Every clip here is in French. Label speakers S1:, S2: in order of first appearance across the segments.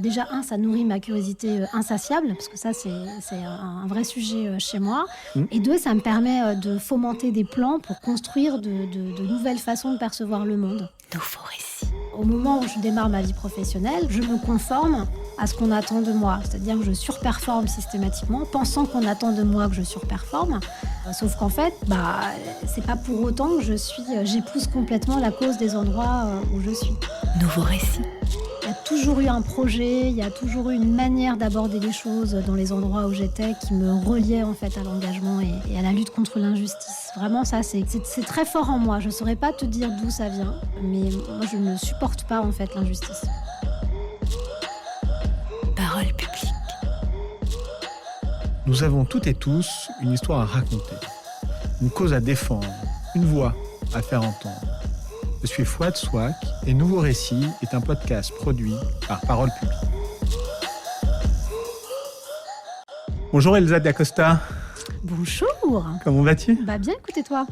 S1: Déjà, ça nourrit ma curiosité insatiable, parce que ça, c'est un vrai sujet chez moi.
S2: Mmh.
S1: Et deux, ça me permet de fomenter des plans pour construire de nouvelles façons de percevoir le monde.
S3: Nouveau récit.
S1: Au moment où je démarre ma vie professionnelle, je me conforme à ce qu'on attend de moi. C'est-à-dire que je surperforme systématiquement, pensant qu'on attend de moi que je surperforme. Sauf qu'en fait, c'est pas pour autant que j'épouse complètement la cause des endroits où je suis.
S3: Nouveau récit.
S1: Il y a toujours eu un projet, il y a toujours eu une manière d'aborder les choses dans les endroits où j'étais qui me reliait en fait à l'engagement et à la lutte contre l'injustice. Vraiment, ça, c'est très fort en moi. Je ne saurais pas te dire d'où ça vient, mais moi, je ne supporte pas en fait l'injustice.
S3: Parole publique.
S2: Nous avons toutes et tous une histoire à raconter, une cause à défendre, une voix à faire entendre. Je suis Fouad Souak et Nouveau Récit est un podcast produit par Parole publique. Bonjour Elsa D'Acosta,
S1: Bonjour.
S2: comment vas-tu ?
S1: Bien, écoutez-toi.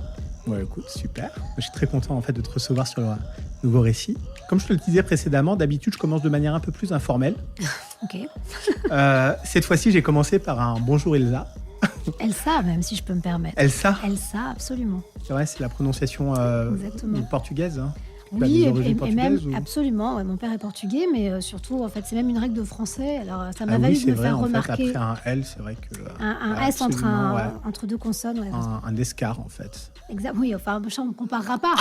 S2: Ouais, écoute, super. Je suis très content en fait de te recevoir sur le Nouveau Récit. Comme je te le disais précédemment, d'habitude je commence de manière un peu plus informelle.
S1: Ok.
S2: Cette fois-ci, j'ai commencé par un bonjour Elsa.
S1: Elsa, même si je peux me permettre.
S2: Elsa,
S1: Elsa, absolument.
S2: c'est vrai, c'est la prononciation
S1: Exactement.
S2: portugaise. Hein. Tu as
S1: Oui,
S2: des
S1: et
S2: origines
S1: même,
S2: portugaises ou-
S1: absolument. Ouais, mon père est portugais, mais surtout, en fait, c'est même une règle de français. Alors, ça m'a
S2: Ah
S1: valu
S2: oui,
S1: de
S2: c'est
S1: me
S2: vrai,
S1: faire
S2: en fait,
S1: remarquer
S2: après un L, c'est vrai que...
S1: un S
S2: absolument, ouais.
S1: entre deux consonnes. Ouais,
S2: Un escar, en fait.
S1: exact. Oui, enfin, on ne comparera pas.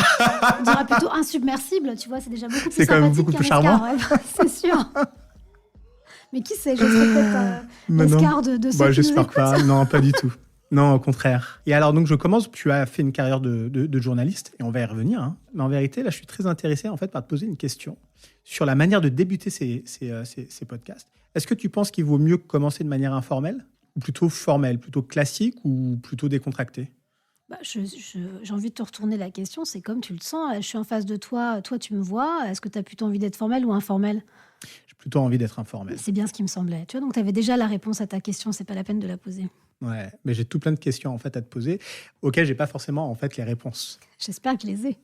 S1: On dira plutôt insubmersible, tu vois, c'est déjà beaucoup plus
S2: C'est quand même
S1: sympathique
S2: beaucoup
S1: qu'un
S2: plus
S1: escar,
S2: charmant.
S1: ouais, c'est sûr. Mais qui sait, je serais peut-être
S2: Mais non.
S1: l'escar de ceux qui nous
S2: J'espère
S1: écoutent.
S2: pas. Non, pas du tout. Non, au contraire. Et alors, donc, je commence. Tu as fait une carrière de journaliste, et on va y revenir. Hein. Mais en vérité, là, je suis très intéressé, en fait, par te poser une question sur la manière de débuter ces podcasts. Est-ce que tu penses qu'il vaut mieux commencer de manière informelle, ou plutôt formelle, plutôt classique, ou plutôt décontractée ?
S1: J'ai envie de te retourner la question, c'est comme tu le sens. Je suis en face de toi, toi tu me vois. Est-ce que tu as plutôt envie d'être formel ou informel ?
S2: J'ai plutôt envie d'être informelle.
S1: C'est bien ce qui me semblait. Tu vois, donc tu avais déjà la réponse à ta question, c'est pas la peine de la poser.
S2: Ouais, mais j'ai tout plein de questions en fait à te poser, auxquelles j'ai pas forcément en fait les réponses.
S1: J'espère que je les ai.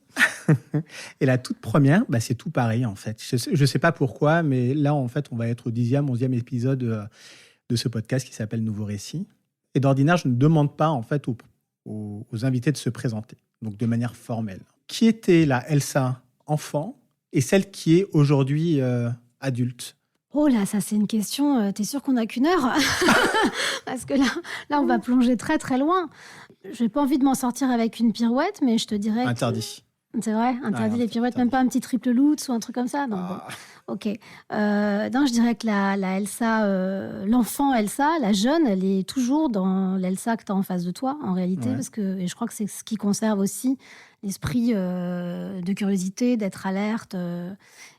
S2: Et la toute première, c'est tout pareil en fait. Je sais pas pourquoi, mais là en fait on va être au 10e, 11e épisode de ce podcast qui s'appelle Nouveau Récit. Et d'ordinaire, je ne demande pas en fait aux invités de se présenter, donc de manière formelle. Qui était la Elsa enfant et celle qui est aujourd'hui adulte ?
S1: Oh là, ça c'est une question, t'es sûr qu'on n'a qu'une heure ? Parce que là, on va plonger très très loin. J'ai pas envie de m'en sortir avec une pirouette, mais je te dirais
S2: Interdit.
S1: C'est vrai, interdit
S2: Ouais,
S1: les pirouettes,
S2: interdit.
S1: même pas un petit triple lutz ou un truc comme ça. Non, bon. Ok. Non, je dirais que la Elsa, l'enfant Elsa, la jeune, elle est toujours dans l'Elsa que tu as en face de toi, en réalité,
S2: Ouais.
S1: et je crois que c'est ce qui conserve aussi l'esprit de curiosité, d'être alerte.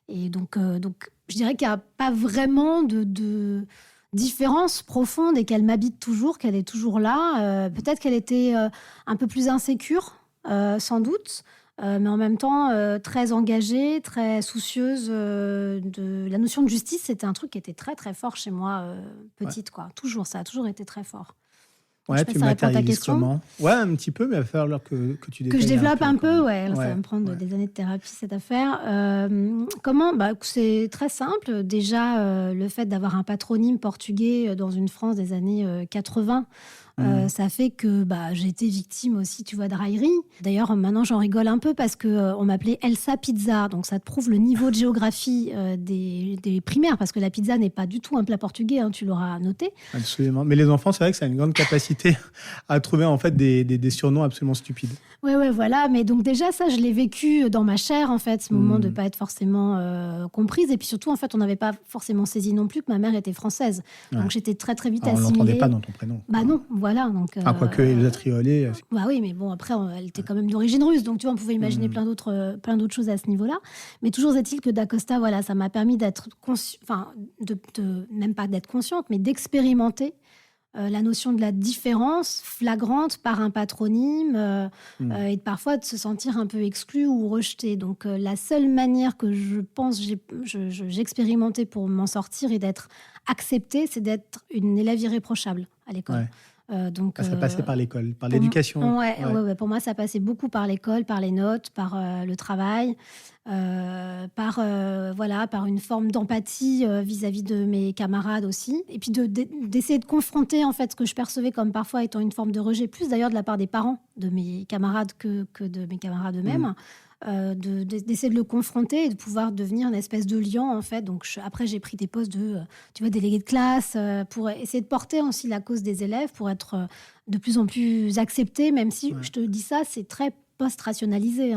S1: Et donc, je dirais qu'il n'y a pas vraiment de différence profonde et qu'elle m'habite toujours, qu'elle est toujours là. Peut-être qu'elle était un peu plus insécure, sans doute. Mais en même temps, très engagée, très soucieuse de la notion de justice. C'était un truc qui était très, très fort chez moi, petite, quoi. Toujours, ça a toujours été très fort.
S2: Ouais,
S1: Je sais pas
S2: tu
S1: si ça répond à ta
S2: matérialises
S1: question.
S2: comment ? Ouais, un petit peu, mais il va falloir que tu détailles
S1: Que je développe un peu,
S2: quand
S1: ouais.
S2: même.
S1: Ça va me prendre
S2: ouais.
S1: des années de thérapie, cette affaire. Comment ? C'est très simple. Déjà, le fait d'avoir un patronyme portugais dans une France des années 80, ça fait que j'ai été victime aussi, tu vois, de railleries. D'ailleurs, maintenant, j'en rigole un peu parce qu'on m'appelait Elsa Pizza. Donc, ça te prouve le niveau de géographie des primaires, parce que la pizza n'est pas du tout un plat portugais, hein, tu l'auras noté.
S2: Absolument. Mais les enfants, c'est vrai que ça a une grande capacité à trouver en fait des surnoms absolument stupides.
S1: Ouais, voilà. Mais donc déjà, ça, je l'ai vécu dans ma chair, en fait, ce moment de ne pas être forcément comprise. Et puis surtout, en fait, on n'avait pas forcément saisi non plus que ma mère était française.
S2: Ouais.
S1: Donc j'étais très, très vite
S2: Alors, on
S1: assimilée.
S2: l'entendait pas dans ton prénom.
S1: Non, voilà. Donc,
S2: Quoique Elsa Triolet...
S1: oui, mais bon, après, elle était quand même d'origine russe. Donc, tu vois, on pouvait imaginer plein d'autres choses à ce niveau-là. Mais toujours est-il que d'Acosta, voilà, ça m'a permis d'être même pas d'être consciente, mais d'expérimenter la notion de la différence flagrante par un patronyme et parfois de se sentir un peu exclu ou rejeté. Donc, la seule manière que je pense j'ai expérimenté pour m'en sortir et d'être acceptée, c'est d'être une élève irréprochable à l'école.
S2: Ouais.
S1: Donc,
S2: Ça passait par l'école, par
S1: pour
S2: l'éducation.
S1: Ouais, pour moi, ça passait beaucoup par l'école, par les notes, par le travail, par une forme d'empathie vis-à-vis de mes camarades aussi. Et puis d'essayer de confronter en fait ce que je percevais comme parfois étant une forme de rejet, plus d'ailleurs de la part des parents de mes camarades que de mes camarades eux-mêmes. D'essayer de le confronter et de pouvoir devenir une espèce de liant en fait. Donc après j'ai pris des postes de délégué de classe pour essayer de porter aussi la cause des élèves, pour être de plus en plus acceptée, même si je te dis ça, c'est très post-rationalisé.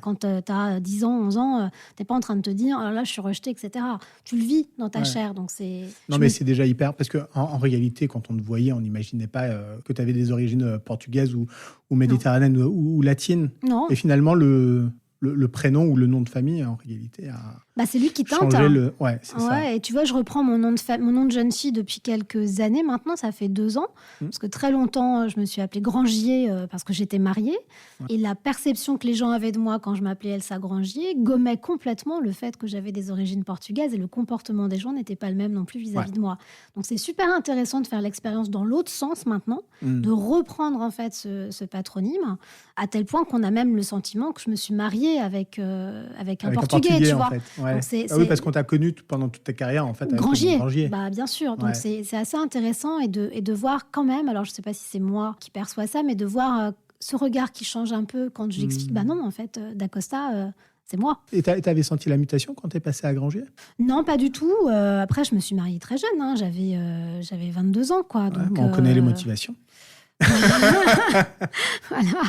S1: Quand tu as 10 ans, 11 ans, tu n'es pas en train de te dire « oh là, je suis rejetée », etc. Tu le vis dans ta chair. Donc c'est
S2: c'est déjà hyper... Parce qu'en réalité, quand on te voyait, on n'imaginait pas que tu avais des origines portugaises ou méditerranéennes ou latines.
S1: Non.
S2: Et finalement, le prénom ou le nom de famille, en réalité, a
S1: c'est lui qui teinte.
S2: changé c'est ça.
S1: Et tu vois, je reprends mon nom de jeune fille depuis quelques années maintenant, ça fait 2 ans. Parce que très longtemps, je me suis appelée Grangier parce que j'étais mariée. Et la perception que les gens avaient de moi quand je m'appelais Elsa Grangier gommait complètement le fait que j'avais des origines portugaises, et le comportement des gens n'était pas le même non plus vis-à-vis de moi. Donc c'est super intéressant de faire l'expérience dans l'autre sens maintenant, de reprendre en fait ce patronyme, à tel point qu'on a même le sentiment que je me suis mariée avec un Portugais, tu vois.
S2: En fait. Ouais.
S1: Donc
S2: Oui, parce qu'on t'a connu pendant toute ta carrière, en fait.
S1: Grangier. Bien sûr. Donc c'est assez intéressant et de voir quand même, alors je ne sais pas si c'est moi qui perçois ça, mais de voir ce regard qui change un peu quand je l'explique. Non, en fait, Dacosta, c'est moi.
S2: Et t'avais senti la mutation quand t'es passée à Grangier ?
S1: Non, pas du tout. Après, je me suis mariée très jeune. J'avais 22 ans, quoi. Donc,
S2: on connaît les motivations.
S1: Voilà.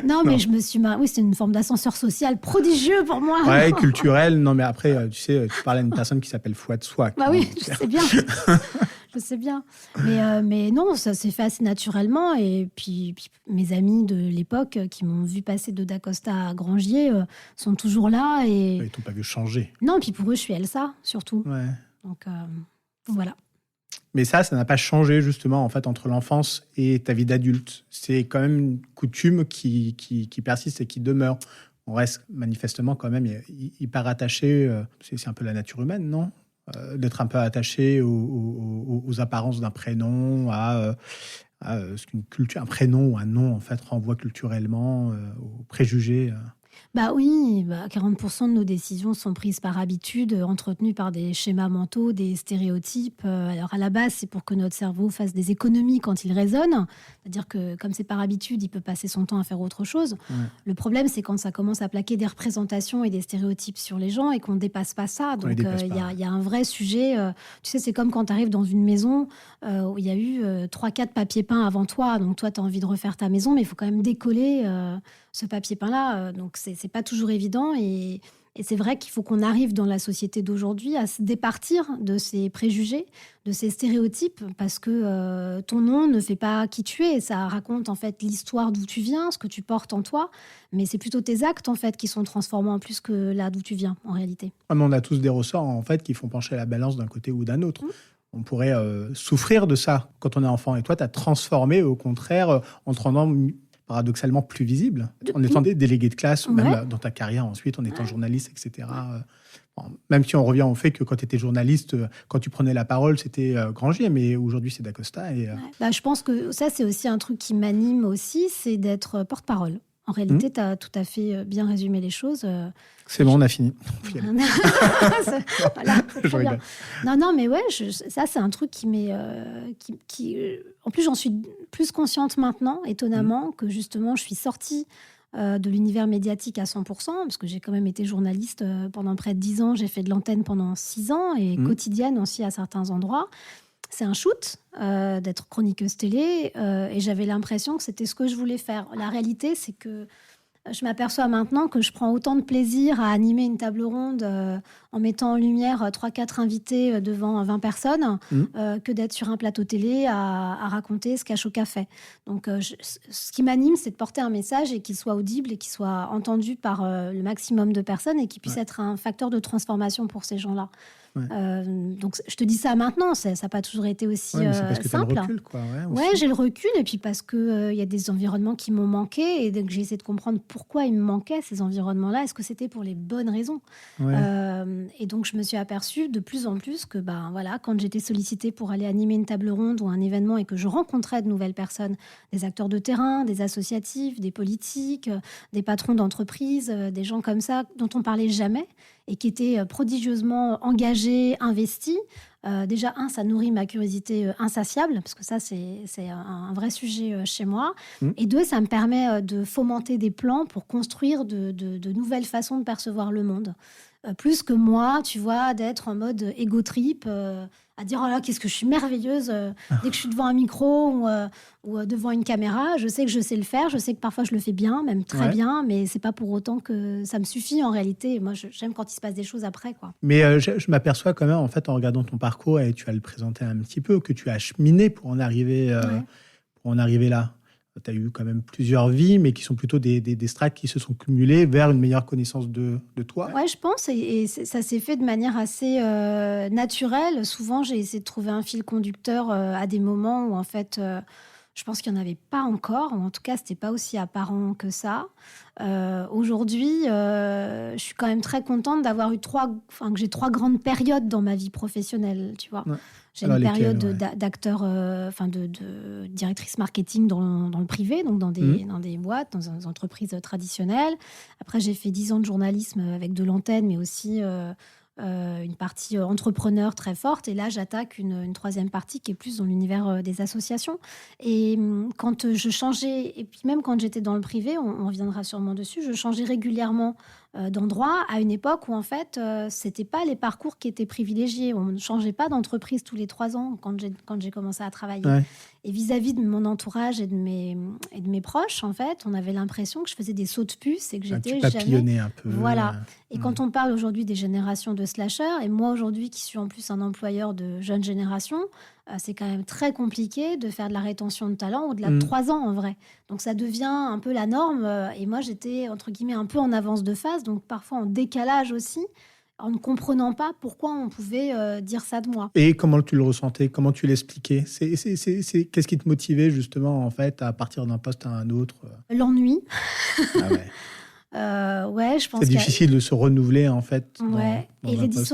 S1: Non, mais je me suis mariée. Oui, c'est une forme d'ascenseur social prodigieux pour moi.
S2: Ouais, culturel. Non, mais après, tu sais, tu parlais à une personne qui s'appelle Fouad Souak.
S1: Oui, je sais bien. Je sais bien. Mais non, ça s'est fait assez naturellement. Et puis mes amis de l'époque qui m'ont vu passer de Dacosta à Grangier sont toujours là. Et
S2: ils t'ont pas vu changer.
S1: Non, puis pour eux, je suis Elsa, surtout.
S2: Ouais.
S1: Donc, voilà.
S2: Mais ça n'a pas changé, justement, en fait, entre l'enfance et ta vie d'adulte. C'est quand même une coutume qui persiste et qui demeure. On reste manifestement quand même hyper attaché. C'est un peu la nature humaine, non ? D'être un peu attaché aux apparences d'un prénom, à ce qu'une culture, un prénom ou un nom, en fait, renvoie culturellement aux préjugés.
S1: Oui, 40% de nos décisions sont prises par habitude, entretenues par des schémas mentaux, des stéréotypes. Alors à la base, c'est pour que notre cerveau fasse des économies quand il raisonne. C'est-à-dire que comme c'est par habitude, il peut passer son temps à faire autre chose. Ouais. Le problème, c'est quand ça commence à plaquer des représentations et des stéréotypes sur les gens et qu'on ne dépasse pas ça. Donc il y a un vrai sujet. Tu sais, c'est comme quand tu arrives dans une maison où il y a eu 3-4 papiers peints avant toi. Donc toi, tu as envie de refaire ta maison, mais il faut quand même décoller ce papier peint-là. Donc c'est pas toujours évident. Et c'est vrai qu'il faut qu'on arrive dans la société d'aujourd'hui à se départir de ces préjugés, de ces stéréotypes, parce que ton nom ne fait pas qui tu es. Ça raconte en fait l'histoire d'où tu viens, ce que tu portes en toi, mais c'est plutôt tes actes en fait qui sont transformants plus que là d'où tu viens en réalité.
S2: Mais on a tous des ressorts en fait qui font pencher la balance d'un côté ou d'un autre. On pourrait souffrir de ça quand on est enfant. Et toi, tu as transformé au contraire en te rendant paradoxalement plus visible, en étant délégué de classe, ou même dans ta carrière ensuite, en étant journaliste, etc. Même si on revient au fait que quand tu étais journaliste, quand tu prenais la parole, c'était Grangier, mais aujourd'hui, c'est Dacosta.
S1: Je pense que ça, c'est aussi un truc qui m'anime aussi, c'est d'être porte-parole. En réalité, tu as tout à fait bien résumé les choses.
S2: C'est bon, on a fini.
S1: Voilà, c'est très bien. Non, mais ouais, ça, c'est un truc qui m'est... en plus, j'en suis plus consciente maintenant, étonnamment, que justement, je suis sortie de l'univers médiatique à 100%, parce que j'ai quand même été journaliste pendant près de 10 ans. J'ai fait de l'antenne pendant 6 ans, et quotidienne aussi à certains endroits. C'est un shoot d'être chroniqueuse télé et j'avais l'impression que c'était ce que je voulais faire. La réalité, c'est que je m'aperçois maintenant que je prends autant de plaisir à animer une table ronde en mettant en lumière 3-4 invités devant 20 personnes que d'être sur un plateau télé à raconter ce qu'a Choca fait. Donc, ce qui m'anime, c'est de porter un message et qu'il soit audible et qu'il soit entendu par le maximum de personnes et qu'il puisse être un facteur de transformation pour ces gens-là.
S2: Ouais.
S1: Donc, je te dis ça maintenant, ça n'a pas toujours été aussi
S2: Ouais, mais c'est parce que tu as
S1: simple.
S2: le recul, quoi. Ouais,
S1: Ouais, j'ai le recul, et puis parce que y a des environnements qui m'ont manqué, et donc j'ai essayé de comprendre pourquoi ils me manquaient, ces environnements-là. Est-ce que c'était pour les bonnes raisons?
S2: Ouais.
S1: Et donc, je me suis aperçue de plus en plus que, voilà, quand j'étais sollicitée pour aller animer une table ronde ou un événement et que je rencontrais de nouvelles personnes, des acteurs de terrain, des associatifs, des politiques, des patrons d'entreprise, des gens comme ça dont on parlait jamais et qui étaient prodigieusement engagés, investis. Déjà, ça nourrit ma curiosité insatiable, parce que ça, c'est un vrai sujet chez moi.
S2: Mmh.
S1: Et deux, ça me permet de fomenter des plans pour construire de nouvelles façons de percevoir le monde. Plus que moi, tu vois, d'être en mode ego trip, à dire, oh là, qu'est-ce que je suis merveilleuse dès que je suis devant un micro ou devant une caméra. Je sais que je sais le faire, je sais que parfois je le fais bien, même très
S2: Ouais.
S1: bien, mais c'est pas pour autant que ça me suffit en réalité. Moi, j'aime quand il se passe des choses après, quoi.
S2: Mais je m'aperçois quand même, en fait, en regardant ton parcours, et tu vas le présenter un petit peu, que tu as cheminé pour en arriver,
S1: Ouais.
S2: là. Tu as eu quand même plusieurs vies, mais qui sont plutôt des strates qui se sont cumulées vers une meilleure connaissance de toi.
S1: Ouais, je pense, et ça s'est fait de manière assez naturelle. Souvent, j'ai essayé de trouver un fil conducteur à des moments où, en fait, je pense qu'il n'y en avait pas encore, ou en tout cas, c'était pas aussi apparent que ça. Aujourd'hui, je suis quand même très contente d'avoir eu que j'ai 3 grandes périodes dans ma vie professionnelle, tu vois.
S2: Ouais.
S1: J'ai
S2: Alors,
S1: une
S2: lesquelles,
S1: période
S2: ouais.
S1: d'acteur, de directrice marketing dans le privé, donc dans des boîtes, dans des entreprises traditionnelles. Après, j'ai fait 10 ans de journalisme avec de l'antenne, mais aussi une partie entrepreneur très forte. Et là, j'attaque une troisième partie qui est plus dans l'univers des associations. Et quand je changeais, et puis même quand j'étais dans le privé, on reviendra sûrement dessus, je changeais régulièrement d'endroit à une époque où, en fait, c'était pas les parcours qui étaient privilégiés. On ne changeait pas d'entreprise tous les 3 ans quand j'ai commencé à travailler.
S2: Ouais.
S1: Et vis-à-vis de mon entourage et de mes proches, en fait, on avait l'impression que je faisais des sauts de puce et que
S2: Tu
S1: j'étais jamais...
S2: papillonnais un peu.
S1: Voilà. Et quand on parle aujourd'hui des générations de slashers, et moi aujourd'hui qui suis en plus un employeur de jeunes générations, c'est quand même très compliqué de faire de la rétention de talent au-delà de 3 ans en vrai. Donc ça devient un peu la norme. Et moi, j'étais, entre guillemets, un peu en avance de phase, donc parfois en décalage aussi, en ne comprenant pas pourquoi on pouvait dire ça de moi.
S2: Et comment tu le ressentais? Comment tu l'expliquais? Qu'est-ce qui te motivait justement, en fait, à partir d'un poste à un autre?
S1: L'ennui.
S2: Ah ouais.
S1: Ouais, je pense
S2: C'est
S1: qu'il y a-
S2: difficile de se renouveler, en fait,
S1: Ouais,
S2: dans
S1: et
S2: un
S1: les
S2: poste.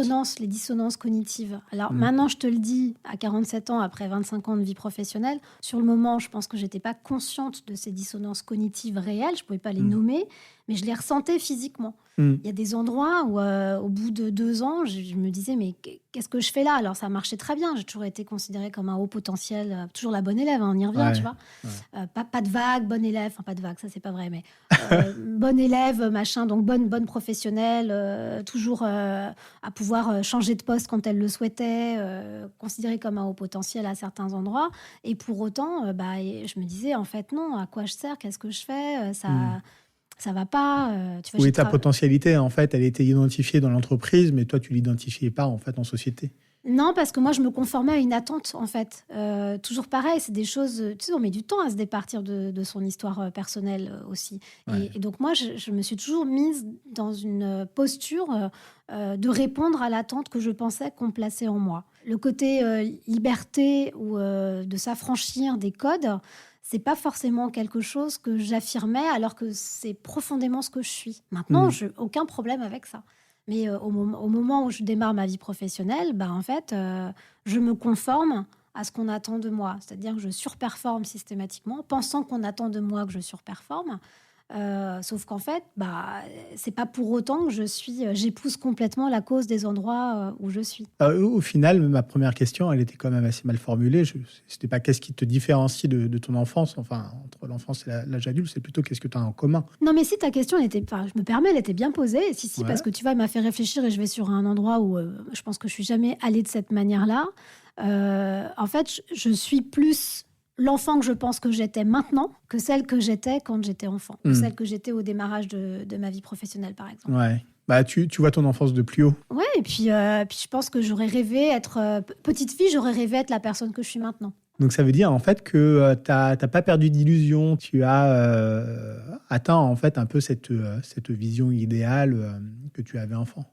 S1: dissonances cognitives. Alors maintenant, je te le dis, à 47 ans, après 25 ans de vie professionnelle, sur le moment, je pense que j'étais pas consciente de ces dissonances cognitives réelles, je pouvais pas les nommer, mais je les ressentais physiquement. Il y a des endroits où, au bout de 2 ans, je me disais, mais qu'est-ce que je fais là? Alors, ça marchait très bien, j'ai toujours été considérée comme un haut potentiel, toujours la bonne élève, hein, on y revient,
S2: Ouais,
S1: tu vois.
S2: ouais.
S1: Pas de vague, bonne élève, enfin pas de vague, ça c'est pas vrai, mais bonne élève, machin, donc bonne professionnelle, toujours à pouvoir changer de poste quand elle le souhaitait, considérée comme un haut potentiel à certains endroits. Et pour autant, je me disais, en fait, non, à quoi je sers? Qu'est-ce que je fais? Ça va pas. Tu vois,
S2: Oui, ta potentialité, en fait, elle était identifiée dans l'entreprise, mais toi, tu l'identifiais pas, en fait, en société.
S1: Non, parce que moi, je me conformais à une attente, en fait. Toujours pareil, c'est des choses... Tu sais, on met du temps à se départir de son histoire personnelle aussi.
S2: Ouais.
S1: Et donc, moi, je me suis toujours mise dans une posture de répondre à l'attente que je pensais qu'on plaçait en moi. Le côté liberté ou de s'affranchir des codes, c'est pas forcément quelque chose que j'affirmais, alors que c'est profondément ce que je suis. Maintenant, j'ai aucun problème avec ça. Mais au moment où je démarre ma vie professionnelle, en fait, je me conforme à ce qu'on attend de moi. C'est-à-dire que je surperforme systématiquement, pensant qu'on attend de moi que je surperforme. Sauf qu'en fait, c'est pas pour autant que j'épouse complètement la cause des endroits où je suis.
S2: Au final, ma première question, elle était quand même assez mal formulée. C'était pas qu'est-ce qui te différencie de ton enfance, enfin, entre l'enfance et l'âge adulte, c'est plutôt qu'est-ce que tu as en commun.
S1: Non, mais si ta question, je me permets, elle était bien posée. Si,
S2: Ouais.
S1: parce que tu vois, elle m'a fait réfléchir et je vais sur un endroit où je pense que je suis jamais allée de cette manière-là. En fait, je suis plus l'enfant que je pense que j'étais maintenant que celle que j'étais quand j'étais enfant, que celle que j'étais au démarrage de ma vie professionnelle, par exemple.
S2: Ouais. Tu vois ton enfance de plus haut.
S1: Ouais, et puis je pense que j'aurais rêvé être... petite fille, j'aurais rêvé être la personne que je suis maintenant.
S2: Donc ça veut dire en fait que t'as pas perdu d'illusion, tu as atteint en fait un peu cette vision idéale que tu avais enfant.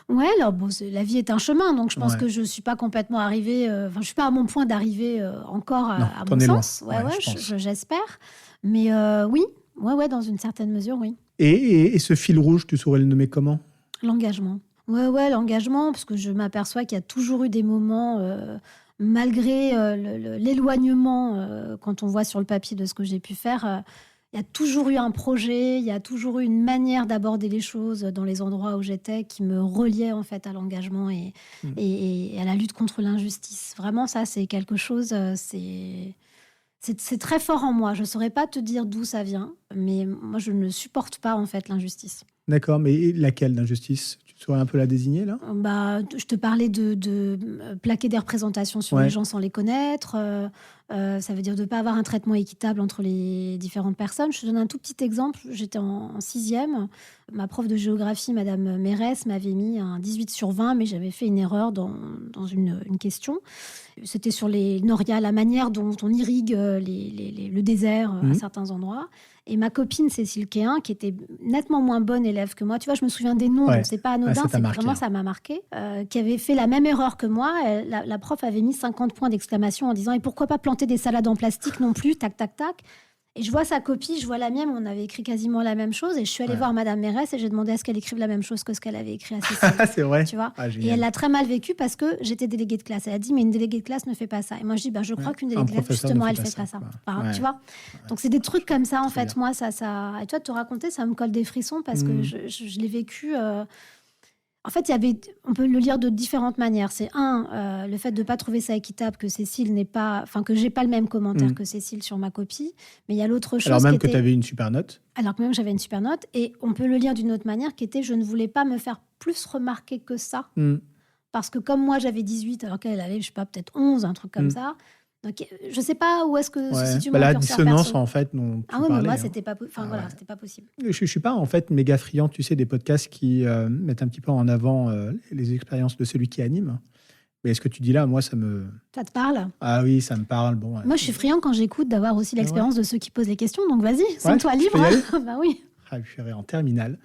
S1: Ouais, alors bon, la vie est un chemin, donc je pense
S2: Ouais.
S1: que je suis pas complètement arrivée. Je suis pas à mon point d'arriver encore
S2: Non,
S1: à
S2: t'en
S1: mon
S2: es loin.
S1: sens.
S2: Ouais, je pense.
S1: J'espère. Mais oui, ouais, dans une certaine mesure, oui.
S2: Et ce fil rouge, tu saurais le nommer comment?
S1: L'engagement. Ouais, l'engagement, parce que je m'aperçois qu'il y a toujours eu des moments, malgré l'éloignement, quand on voit sur le papier de ce que j'ai pu faire, il y a toujours eu un projet, il y a toujours eu une manière d'aborder les choses dans les endroits où j'étais qui me reliait en fait à l'engagement et à la lutte contre l'injustice. Vraiment, ça, c'est quelque chose, c'est très fort en moi. Je ne saurais pas te dire d'où ça vient, mais moi, je ne supporte pas en fait l'injustice.
S2: D'accord, mais laquelle d'injustice? Tu saurais un peu la désigner, là?
S1: Je te parlais de plaquer des représentations sur
S2: Ouais.
S1: les gens sans les connaître. Ça veut dire de ne pas avoir un traitement équitable entre les différentes personnes. Je te donne un tout petit exemple. J'étais en 6e. Ma prof de géographie, Madame Mérès, m'avait mis un 18/20, mais j'avais fait une erreur dans une question. C'était sur les Noria, la manière dont on irrigue le désert à certains endroits. Et ma copine Cécile Quéhin, qui était nettement moins bonne élève que moi, tu vois, je me souviens des noms,
S2: Ouais.
S1: donc c'est pas anodin,
S2: Ça t'a
S1: c'est
S2: marqué.
S1: vraiment ça m'a marqué, qui avait fait la même erreur que moi. La prof avait mis 50 points d'exclamation en disant « Et pourquoi pas planter des salades en plastique non plus ?» Tac, tac, tac. Et je vois sa copie, je vois la mienne, on avait écrit quasiment la même chose. Et je suis allée voir Madame Mérès et j'ai demandé à ce qu'elle écrive la même chose que ce qu'elle avait écrit à Cécile.
S2: C'est vrai.
S1: Tu vois.
S2: Ah,
S1: Et
S2: génial.
S1: elle l'a très mal vécu parce que j'étais déléguée de classe. Elle a dit, mais une déléguée de classe ne fait pas ça. Et moi, je dis, je crois qu'une déléguée de classe,
S2: professeur
S1: justement,
S2: ne
S1: elle
S2: fait
S1: fait
S2: pas
S1: pas
S2: ça,
S1: ça.
S2: quoi.
S1: Enfin,
S2: Ouais.
S1: tu vois. Donc, c'est des trucs comme ça, en
S2: Très
S1: fait.
S2: bien.
S1: Moi, ça... Et toi, te raconter, ça me colle des frissons parce que je l'ai vécu... En fait, on peut le lire de différentes manières. C'est le fait de ne pas trouver ça équitable, que Cécile n'est pas... Enfin, que j'ai pas le même commentaire que Cécile sur ma copie. Mais il y a l'autre chose
S2: Alors même
S1: qui
S2: que
S1: était...
S2: tu avais une super note.
S1: Alors que même j'avais une super note. Et on peut le lire d'une autre manière qui était, je ne voulais pas me faire plus remarquer que ça. Parce que comme moi, j'avais 18, alors qu'elle avait, je sais pas, peut-être 11, un truc comme ça. Donc, je sais pas où est-ce que se situe mon
S2: la
S1: curseur
S2: dissonance,
S1: perso.
S2: en fait, dont tu
S1: Ah oui, mais
S2: parlais.
S1: moi,
S2: hein.
S1: c'était pas, c'était pas possible.
S2: Je suis pas, en fait, méga friand, tu sais, des podcasts qui mettent un petit peu en avant les expériences de celui qui anime. Mais ce que tu dis là, moi, ça me...
S1: Ça te parle?
S2: Ah oui, ça me parle. Bon,
S1: Moi, je suis friand quand j'écoute d'avoir aussi l'expérience de ceux qui posent les questions. Donc, vas-y, sens-toi
S2: je
S1: libre.
S2: peux y aller
S1: Bah oui.
S2: Ah, je suis en terminale.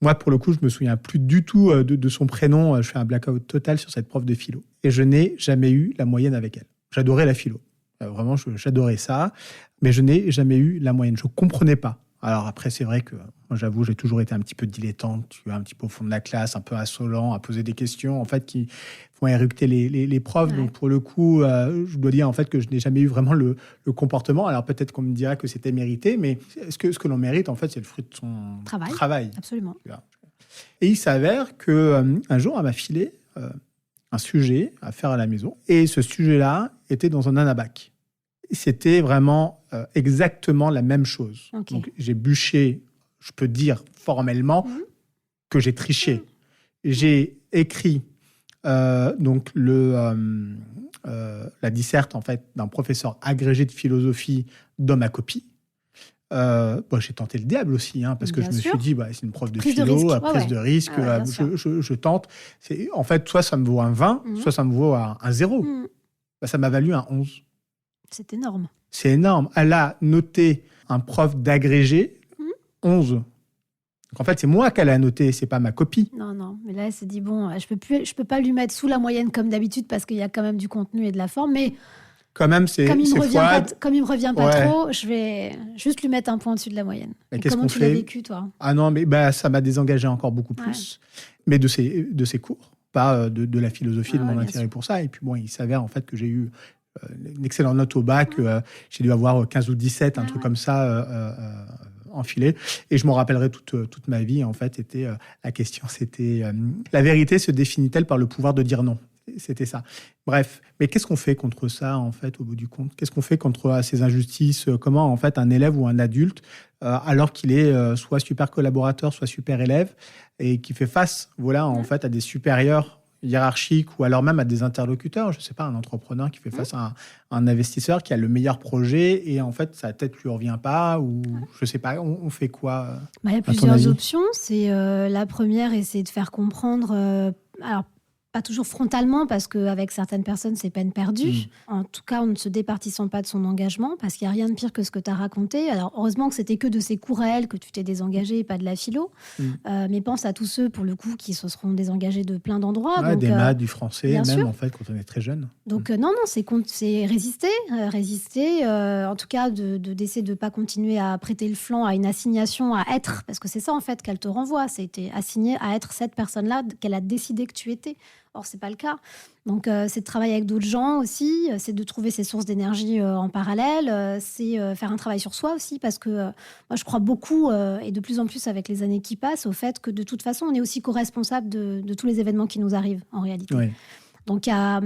S2: Moi, pour le coup, je me souviens plus du tout de son prénom. Je fais un blackout total sur cette prof de philo. Et je n'ai jamais eu la moyenne avec elle. J'adorais la philo. Vraiment, j'adorais ça. Mais je n'ai jamais eu la moyenne. Je ne comprenais pas. Alors après, c'est vrai que, moi, j'avoue, j'ai toujours été un petit peu dilettante, tu vois, un petit peu au fond de la classe, un peu insolent, à poser des questions, en fait, qui font éructer les profs.
S1: Ouais.
S2: Donc, pour le coup, je dois dire, en fait, que je n'ai jamais eu vraiment le comportement. Alors, peut-être qu'on me dirait que c'était mérité, mais ce que l'on mérite, en fait, c'est le fruit de son travail.
S1: Absolument.
S2: Et il s'avère qu'un jour, elle m'a filé un sujet à faire à la maison. Et ce sujet-là était dans un anabac. C'était vraiment exactement la même chose.
S1: Okay.
S2: Donc, j'ai bûché, je peux dire formellement que j'ai triché. J'ai écrit donc la disserte en fait, d'un professeur agrégé de philosophie dans ma copie. J'ai tenté le diable aussi, parce que
S1: Bien
S2: je me
S1: sûr.
S2: suis dit, c'est une prof de
S1: Prise de
S2: philo,
S1: risque.
S2: prise de risque, je tente. En fait, soit ça me vaut un 20, soit ça me vaut un 0. Ça m'a valu un 11.
S1: C'est énorme.
S2: C'est énorme. Elle a noté un prof d'agrégé 11. Donc en fait, c'est moi qu'elle a noté, c'est pas ma copie.
S1: Non. Mais là, elle s'est dit, bon, je peux pas lui mettre sous la moyenne comme d'habitude parce qu'il y a quand même du contenu et de la forme, mais
S2: quand même,
S1: comme il me revient pas
S2: Ouais.
S1: trop, je vais juste lui mettre un point au-dessus de la moyenne.
S2: Mais
S1: Et
S2: qu'est-ce
S1: comment
S2: qu'on
S1: tu l'as
S2: fait
S1: vécu, toi?
S2: Ah non, mais ça m'a désengagé encore beaucoup plus. Mais de ces cours, pas de la philosophie, de mon intérêt pour ça. Et puis bon, il s'avère en fait que j'ai eu une excellente note au bac. J'ai dû avoir 15 ou 17, un truc comme ça, enfilé. Et je m'en rappellerai toute ma vie. En fait, la question, c'était la vérité se définit-elle par le pouvoir de dire non? C'était ça. Bref, mais qu'est-ce qu'on fait contre ça, en fait, au bout du compte? Qu'est-ce qu'on fait contre ces injustices? Comment, en fait, un élève ou un adulte, alors qu'il est soit super collaborateur, soit super élève, et qui fait face, en fait, à des supérieurs hiérarchiques ou alors même à des interlocuteurs, je ne sais pas, un entrepreneur qui fait face à un investisseur qui a le meilleur projet et, en fait, sa tête ne lui revient pas ou, je ne sais pas, on fait quoi?
S1: Il y a plusieurs options. C'est la première, essayer de faire comprendre... alors, pas toujours frontalement, parce qu'avec certaines personnes, c'est peine perdue. En tout cas, en ne se départissant pas de son engagement, parce qu'il n'y a rien de pire que ce que tu as raconté. Alors, heureusement que c'était que de ces cours réels que tu t'es désengagé et pas de la philo. Mais pense à tous ceux, pour le coup, qui se seront désengagés de plein d'endroits.
S2: Ouais,
S1: donc,
S2: des maths, du français, même
S1: sûr.
S2: en fait, quand on est très jeune.
S1: Donc, non, c'est résister. En tout cas, d'essayer de ne pas continuer à prêter le flanc à une assignation à être, parce que c'est ça, en fait, qu'elle te renvoie. C'était assigné à être cette personne-là qu'elle a décidé que tu étais. Or, c'est pas le cas. Donc, c'est de travailler avec d'autres gens aussi, c'est de trouver ses sources d'énergie en parallèle, c'est faire un travail sur soi aussi, parce que moi, je crois beaucoup, et de plus en plus avec les années qui passent, au fait que de toute façon, on est aussi co-responsable de tous les événements qui nous arrivent, en réalité.
S2: Oui.
S1: Donc, il y a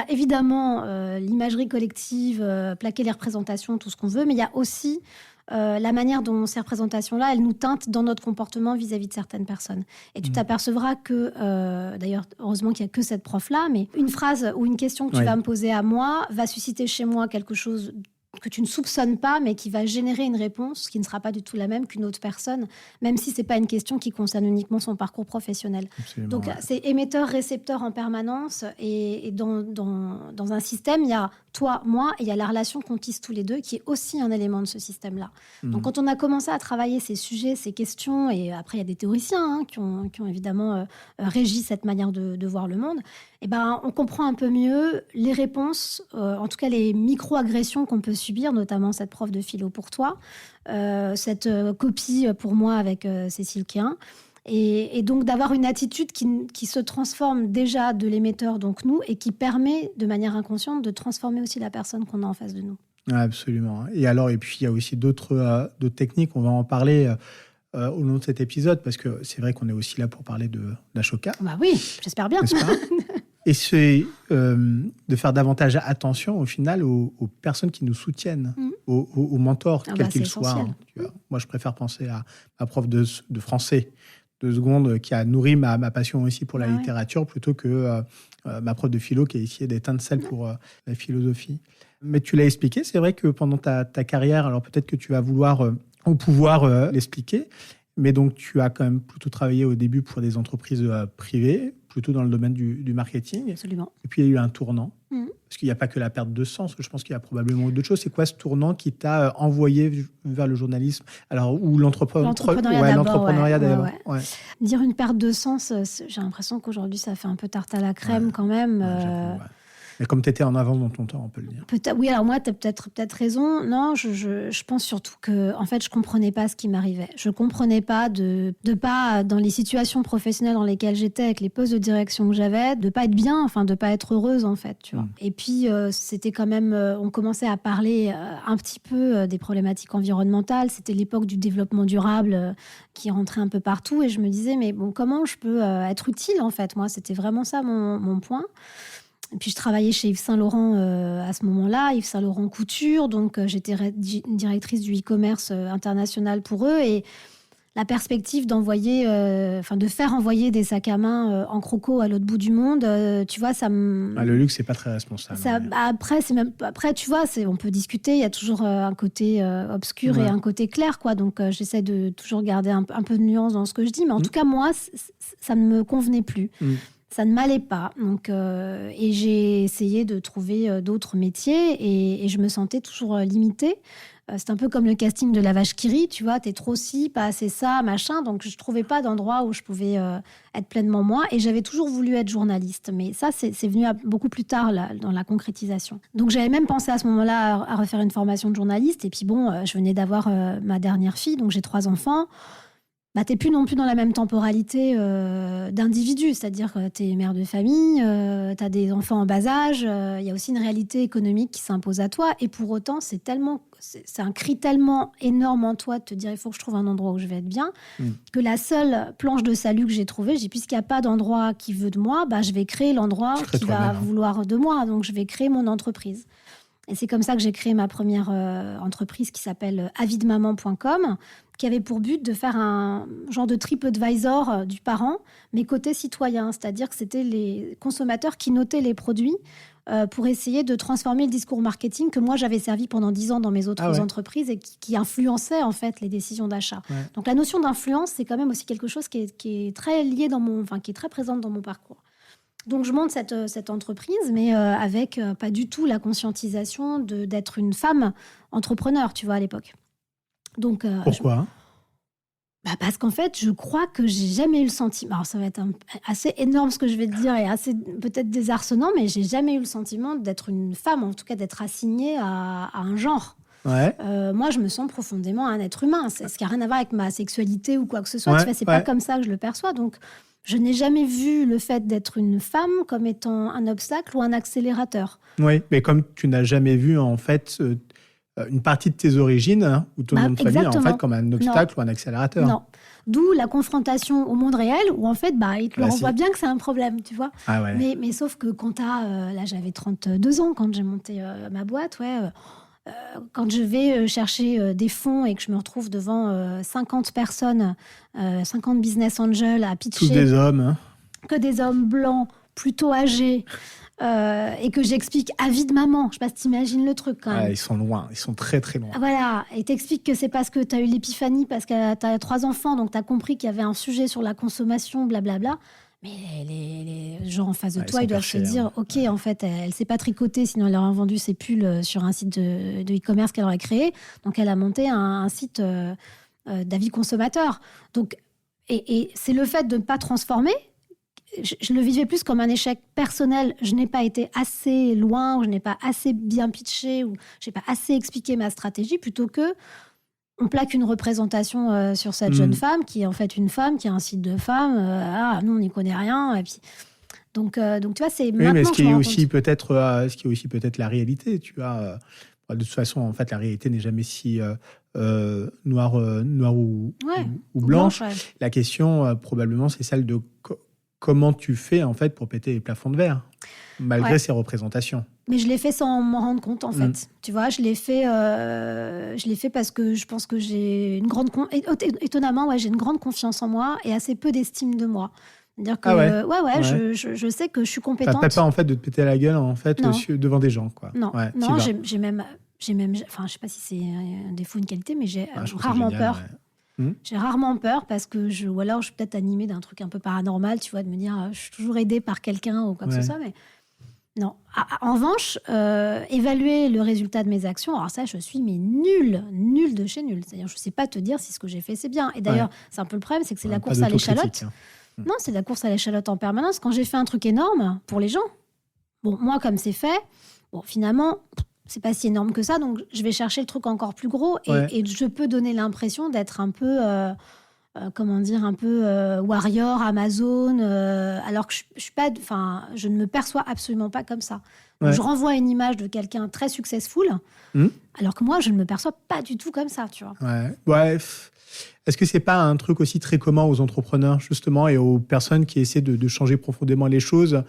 S1: évidemment l'imagerie collective, plaquer les représentations, tout ce qu'on veut, mais il y a aussi la manière dont ces représentations-là, elles nous teintent dans notre comportement vis-à-vis de certaines personnes. Et tu t'apercevras que, d'ailleurs, heureusement qu'il n'y a que cette prof-là, mais une phrase ou une question que tu vas me poser à moi va susciter chez moi quelque chose que tu ne soupçonnes pas, mais qui va générer une réponse qui ne sera pas du tout la même qu'une autre personne, même si ce n'est pas une question qui concerne uniquement son parcours professionnel.
S2: Absolument,
S1: donc, c'est émetteur-récepteur en permanence, et dans un système, il y a toi, moi, et il y a la relation qu'on tisse tous les deux, qui est aussi un élément de ce système-là. Donc, quand on a commencé à travailler ces sujets, ces questions, et après, il y a des théoriciens qui ont évidemment régi cette manière de voir le monde, et on comprend un peu mieux les réponses, en tout cas les micro-agressions qu'on peut subir, notamment cette prof de philo pour toi, cette copie pour moi avec Cécile Quéhin. Et donc d'avoir une attitude qui se transforme déjà de l'émetteur, donc nous, et qui permet de manière inconsciente de transformer aussi la personne qu'on a en face de nous.
S2: Absolument. Et puis il y a aussi d'autres techniques, on va en parler au long de cet épisode, parce que c'est vrai qu'on est aussi là pour parler d'Ashoka.
S1: Bah oui, j'espère bien.
S2: Et c'est de faire davantage attention au final aux personnes qui nous soutiennent, aux mentors, quels qu'ils soient. Moi, je préfère penser à ma prof de français de seconde qui a nourri ma passion aussi pour la littérature, plutôt que ma prof de philo qui a essayé d'éteindre celle pour la philosophie. Mais tu l'as expliqué, c'est vrai que pendant ta carrière, alors peut-être que tu vas vouloir ou pouvoir l'expliquer, mais donc tu as quand même plutôt travaillé au début pour des entreprises privées, plutôt dans le domaine du marketing.
S1: Absolument.
S2: Et puis il y a eu un tournant, parce qu'il n'y a pas que la perte de sens, je pense qu'il y a probablement d'autres choses. C'est quoi ce tournant qui t'a envoyé vers le journalisme, alors, ou l'entrepreneuriat d'abord. Ouais.
S1: Dire une perte de sens, j'ai l'impression qu'aujourd'hui ça fait un peu tarte à la crème quand même.
S2: J'avoue. Mais comme tu étais en avance dans ton temps, on peut le dire.
S1: Oui, alors moi, tu as peut-être raison. Non, je pense surtout que, en fait, je ne comprenais pas ce qui m'arrivait. Je ne comprenais pas de pas, dans les situations professionnelles dans lesquelles j'étais, avec les postes de direction que j'avais, de ne pas être bien, enfin, de ne pas être heureuse, en fait. Tu vois. Et puis, c'était quand même... on commençait à parler un petit peu des problématiques environnementales. C'était l'époque du développement durable qui rentrait un peu partout. Et je me disais, mais bon, comment je peux être utile, en fait? Moi, c'était vraiment ça mon point. Et puis, je travaillais chez Yves Saint Laurent à ce moment-là, Yves Saint Laurent Couture. Donc, j'étais directrice du e-commerce international pour eux. Et la perspective de faire envoyer des sacs à main en croco à l'autre bout du monde, tu vois, ça me...
S2: Le luxe, c'est pas très responsable.
S1: Après, tu vois, on peut discuter. Il y a toujours un côté obscur et un côté clair, quoi. Donc, j'essaie de toujours garder un peu de nuance dans ce que je dis. Mais en tout cas, moi, ça ne me convenait plus. Ça ne m'allait pas. Donc, et j'ai essayé de trouver d'autres métiers et je me sentais toujours limitée. C'est un peu comme le casting de la vache qui rit, tu vois, t'es trop ci, pas assez ça, machin. Donc, je ne trouvais pas d'endroit où je pouvais être pleinement moi. Et j'avais toujours voulu être journaliste. Mais ça, c'est venu beaucoup plus tard dans la concrétisation. Donc, j'avais même pensé à ce moment-là à refaire une formation de journaliste. Et puis bon, je venais d'avoir ma dernière fille, donc j'ai 3 enfants. T'es plus non plus dans la même temporalité d'individu, c'est-à-dire que t'es mère de famille, t'as des enfants en bas âge, il y a aussi une réalité économique qui s'impose à toi, et pour autant, c'est un cri tellement énorme en toi de te dire il faut que je trouve un endroit où je vais être bien, que la seule planche de salut que j'ai trouvée, puisqu'il n'y a pas d'endroit qui veut de moi, je vais créer l'endroit qui va vouloir de moi, donc je vais créer mon entreprise. Et c'est comme ça que j'ai créé ma première entreprise qui s'appelle avidemaman.com, qui avait pour but de faire un genre de TripAdvisor du parent, mais côté citoyen. C'est-à-dire que c'était les consommateurs qui notaient les produits pour essayer de transformer le discours marketing que moi j'avais servi pendant 10 ans dans mes autres entreprises et qui influençait en fait les décisions d'achat. Donc la notion d'influence, c'est quand même aussi quelque chose qui est très lié qui est très présente dans mon parcours. Donc, je monte cette entreprise, mais avec pas du tout la conscientisation d'être une femme entrepreneur, tu vois, à l'époque. Donc,
S2: Pourquoi?
S1: parce qu'en fait, je crois que j'ai jamais eu le sentiment. Alors, ça va être assez énorme ce que je vais te dire et assez peut-être désarçonnant, mais j'ai jamais eu le sentiment d'être une femme, en tout cas d'être assignée à un genre.
S2: Ouais.
S1: Moi, je me sens profondément un être humain. Ce qui n'a rien à voir avec ma sexualité ou quoi que ce soit.
S2: Ouais,
S1: Tu vois, c'est pas comme ça que je le perçois. Donc, je n'ai jamais vu le fait d'être une femme comme étant un obstacle ou un accélérateur.
S2: Oui, mais comme tu n'as jamais vu en fait une partie de tes origines hein, ou ton nom de famille en
S1: Exactement.
S2: fait comme un obstacle ou un accélérateur.
S1: Non. D'où la confrontation au monde réel où en fait, il te le renvoie bien que c'est un problème, tu vois.
S2: Ah ouais.
S1: Mais sauf que quand là, j'avais 32 ans quand j'ai monté ma boîte, quand je vais chercher des fonds et que je me retrouve devant 50 personnes, 50 business angels à pitcher.
S2: Tous des hommes. Hein.
S1: Que des hommes blancs, plutôt âgés, et que j'explique avidement. Je sais pas si t'imagines le truc quand même.
S2: Ils sont loin, ils sont très très loin.
S1: Voilà, et t'expliques que c'est parce que t'as eu l'épiphanie, parce que t'as 3 enfants, donc t'as compris qu'il y avait un sujet sur la consommation, blablabla. Mais les gens en face de toi, ils doivent se dire, ok, en fait, elle sait pas tricoter, sinon elle aurait vendu ses pulls sur un site de e-commerce qu'elle aurait créé. Donc elle a monté un site d'avis consommateur. Donc, et c'est le fait de ne pas transformer. Je le vivais plus comme un échec personnel. Je n'ai pas été assez loin, ou je n'ai pas assez bien pitché, ou je n'ai pas assez expliqué ma stratégie, plutôt que on plaque une représentation sur cette jeune femme qui est en fait une femme, qui a un site de femme. Nous, on n'y connaît rien. Et puis, donc, tu vois, c'est maintenant
S2: mais ce
S1: que
S2: qui
S1: je me
S2: est
S1: rends
S2: aussi
S1: compte.
S2: peut-être la réalité, tu vois. De toute façon, en fait, la réalité n'est jamais si noire ou blanche.
S1: Ouais.
S2: La question, probablement, c'est celle de comment tu fais en fait pour péter les plafonds de verre, malgré ces représentations.
S1: Mais je l'ai fait sans m'en rendre compte, en fait. Tu vois, je l'ai fait parce que je pense que j'ai une grande... Étonnamment, j'ai une grande confiance en moi et assez peu d'estime de moi. C'est-à-dire que, je sais que je suis compétente.
S2: T'as peur, en fait, de te péter la gueule, en fait, devant des gens, quoi.
S1: Non, j'ai même... Enfin, je sais pas si c'est un défaut, une qualité, mais j'ai rarement peur. J'ai rarement peur parce que ou alors je suis peut-être animée d'un truc un peu paranormal, tu vois, de me dire je suis toujours aidée par quelqu'un ou quoi que ce soit, mais non. En revanche, évaluer le résultat de mes actions, alors ça, je suis nulle de chez nulle. C'est-à-dire, je sais pas te dire si ce que j'ai fait c'est bien. Et d'ailleurs, c'est un peu le problème, c'est que c'est la course à l'échalote. Non, c'est la course à l'échalote en permanence. Quand j'ai fait un truc énorme pour les gens, bon, moi comme c'est fait, finalement. C'est pas si énorme que ça, donc je vais chercher le truc encore plus gros et je peux donner l'impression d'être un peu, warrior, Amazon, alors que je suis pas, je ne me perçois absolument pas comme ça. Donc je renvoie une image de quelqu'un très successful, alors que moi je ne me perçois pas du tout comme ça, tu vois.
S2: Est-ce que c'est pas un truc aussi très commun aux entrepreneurs justement et aux personnes qui essaient de changer profondément les choses?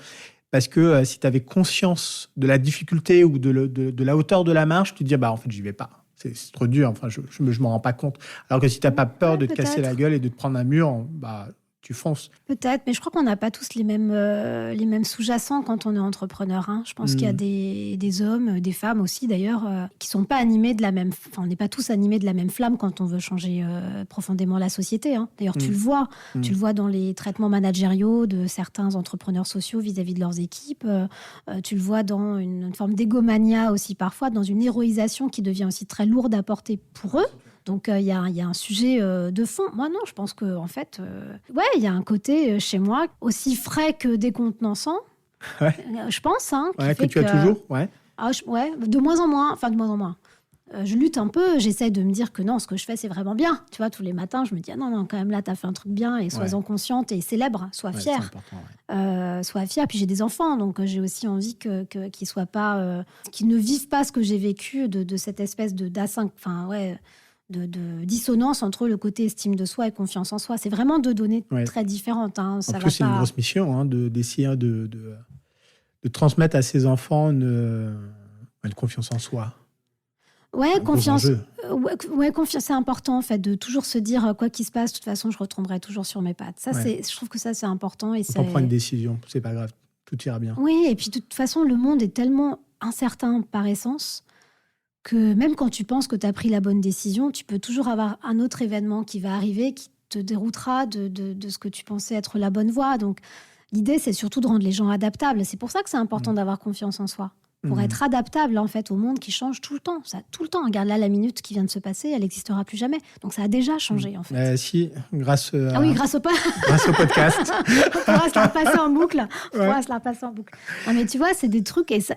S2: Parce que si tu avais conscience de la difficulté ou de la hauteur de la marche, tu te dis, en fait, j'y vais pas. C'est trop dur, enfin, je m'en rends pas compte. Alors que si tu n'as pas peur de te casser la gueule et de te prendre un mur, tu fonces.
S1: Peut-être, mais je crois qu'on n'a pas tous les mêmes sous-jacents quand on est entrepreneur. Hein. Je pense qu'il y a des hommes, des femmes aussi d'ailleurs, qui sont pas animés de la même... Enfin, on n'est pas tous animés de la même flamme quand on veut changer profondément la société. Hein. D'ailleurs, tu le vois. Tu le vois dans les traitements managériaux de certains entrepreneurs sociaux vis-à-vis de leurs équipes. Tu le vois dans une forme d'égomania aussi parfois, dans une héroïsation qui devient aussi très lourde à porter pour eux. Donc, il y a un sujet de fond. Moi, non, je pense qu'en fait, il y a un côté chez moi aussi frais que décontenançant. Je pense.
S2: Que tu as toujours.
S1: De moins en moins. Enfin, de moins en moins. Je lutte un peu. J'essaie de me dire que non, ce que je fais, c'est vraiment bien. Tu vois, tous les matins, je me dis, non, quand même, là, tu as fait un truc bien et sois-en consciente et célèbre. Sois fière. Sois fière. Puis j'ai des enfants, donc j'ai aussi envie qu'ils soient pas... qu'ils ne vivent pas ce que j'ai vécu de cette espèce de dissonance entre le côté estime de soi et confiance en soi. C'est vraiment deux données très différentes. Hein.
S2: En plus, c'est une grosse mission d'essayer de transmettre à ses enfants une confiance en soi.
S1: Confiance, c'est important en fait, de toujours se dire quoi qu'il se passe, de toute façon, je retomberai toujours sur mes pattes. Ça, je trouve que ça, c'est important.
S2: Quand on prend une décision, c'est pas grave, tout ira bien.
S1: Oui, et puis de toute façon, le monde est tellement incertain par essence que même quand tu penses que tu as pris la bonne décision, tu peux toujours avoir un autre événement qui va arriver, qui te déroutera de ce que tu pensais être la bonne voie. Donc, L'idée, c'est surtout de rendre les gens adaptables. C'est pour ça que c'est important d'avoir confiance en soi. Pour être adaptable en fait au monde qui change tout le temps. Tout le temps. Regarde là, la minute qui vient de se passer, elle n'existera plus jamais. Donc ça a déjà changé en fait.
S2: Si, grâce
S1: grâce au
S2: podcast.
S1: On pourra se la repasser en boucle. Non, mais tu vois, c'est des trucs, et ça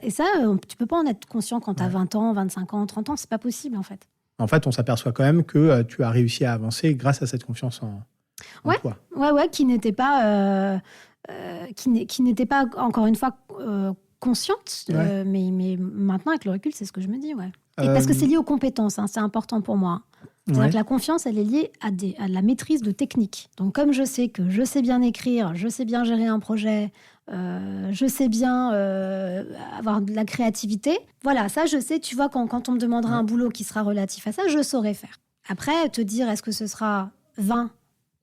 S1: tu peux pas en être conscient quand tu as 20 ans, 25 ans, 30 ans. C'est pas possible en fait.
S2: En fait, on s'aperçoit quand même que tu as réussi à avancer grâce à cette confiance en toi.
S1: Ouais, qui n'était pas, qui n'était pas encore une fois consciente, mais maintenant avec le recul, c'est ce que je me dis, Et parce que c'est lié aux compétences, c'est important pour moi. C'est-à-dire que la confiance, elle est liée à la maîtrise de techniques. Donc comme je sais que je sais bien écrire, je sais bien gérer un projet, je sais bien avoir de la créativité. Voilà, ça je sais, tu vois, quand on me demandera un boulot qui sera relatif à ça, je saurai faire. Après, te dire est-ce que ce sera 20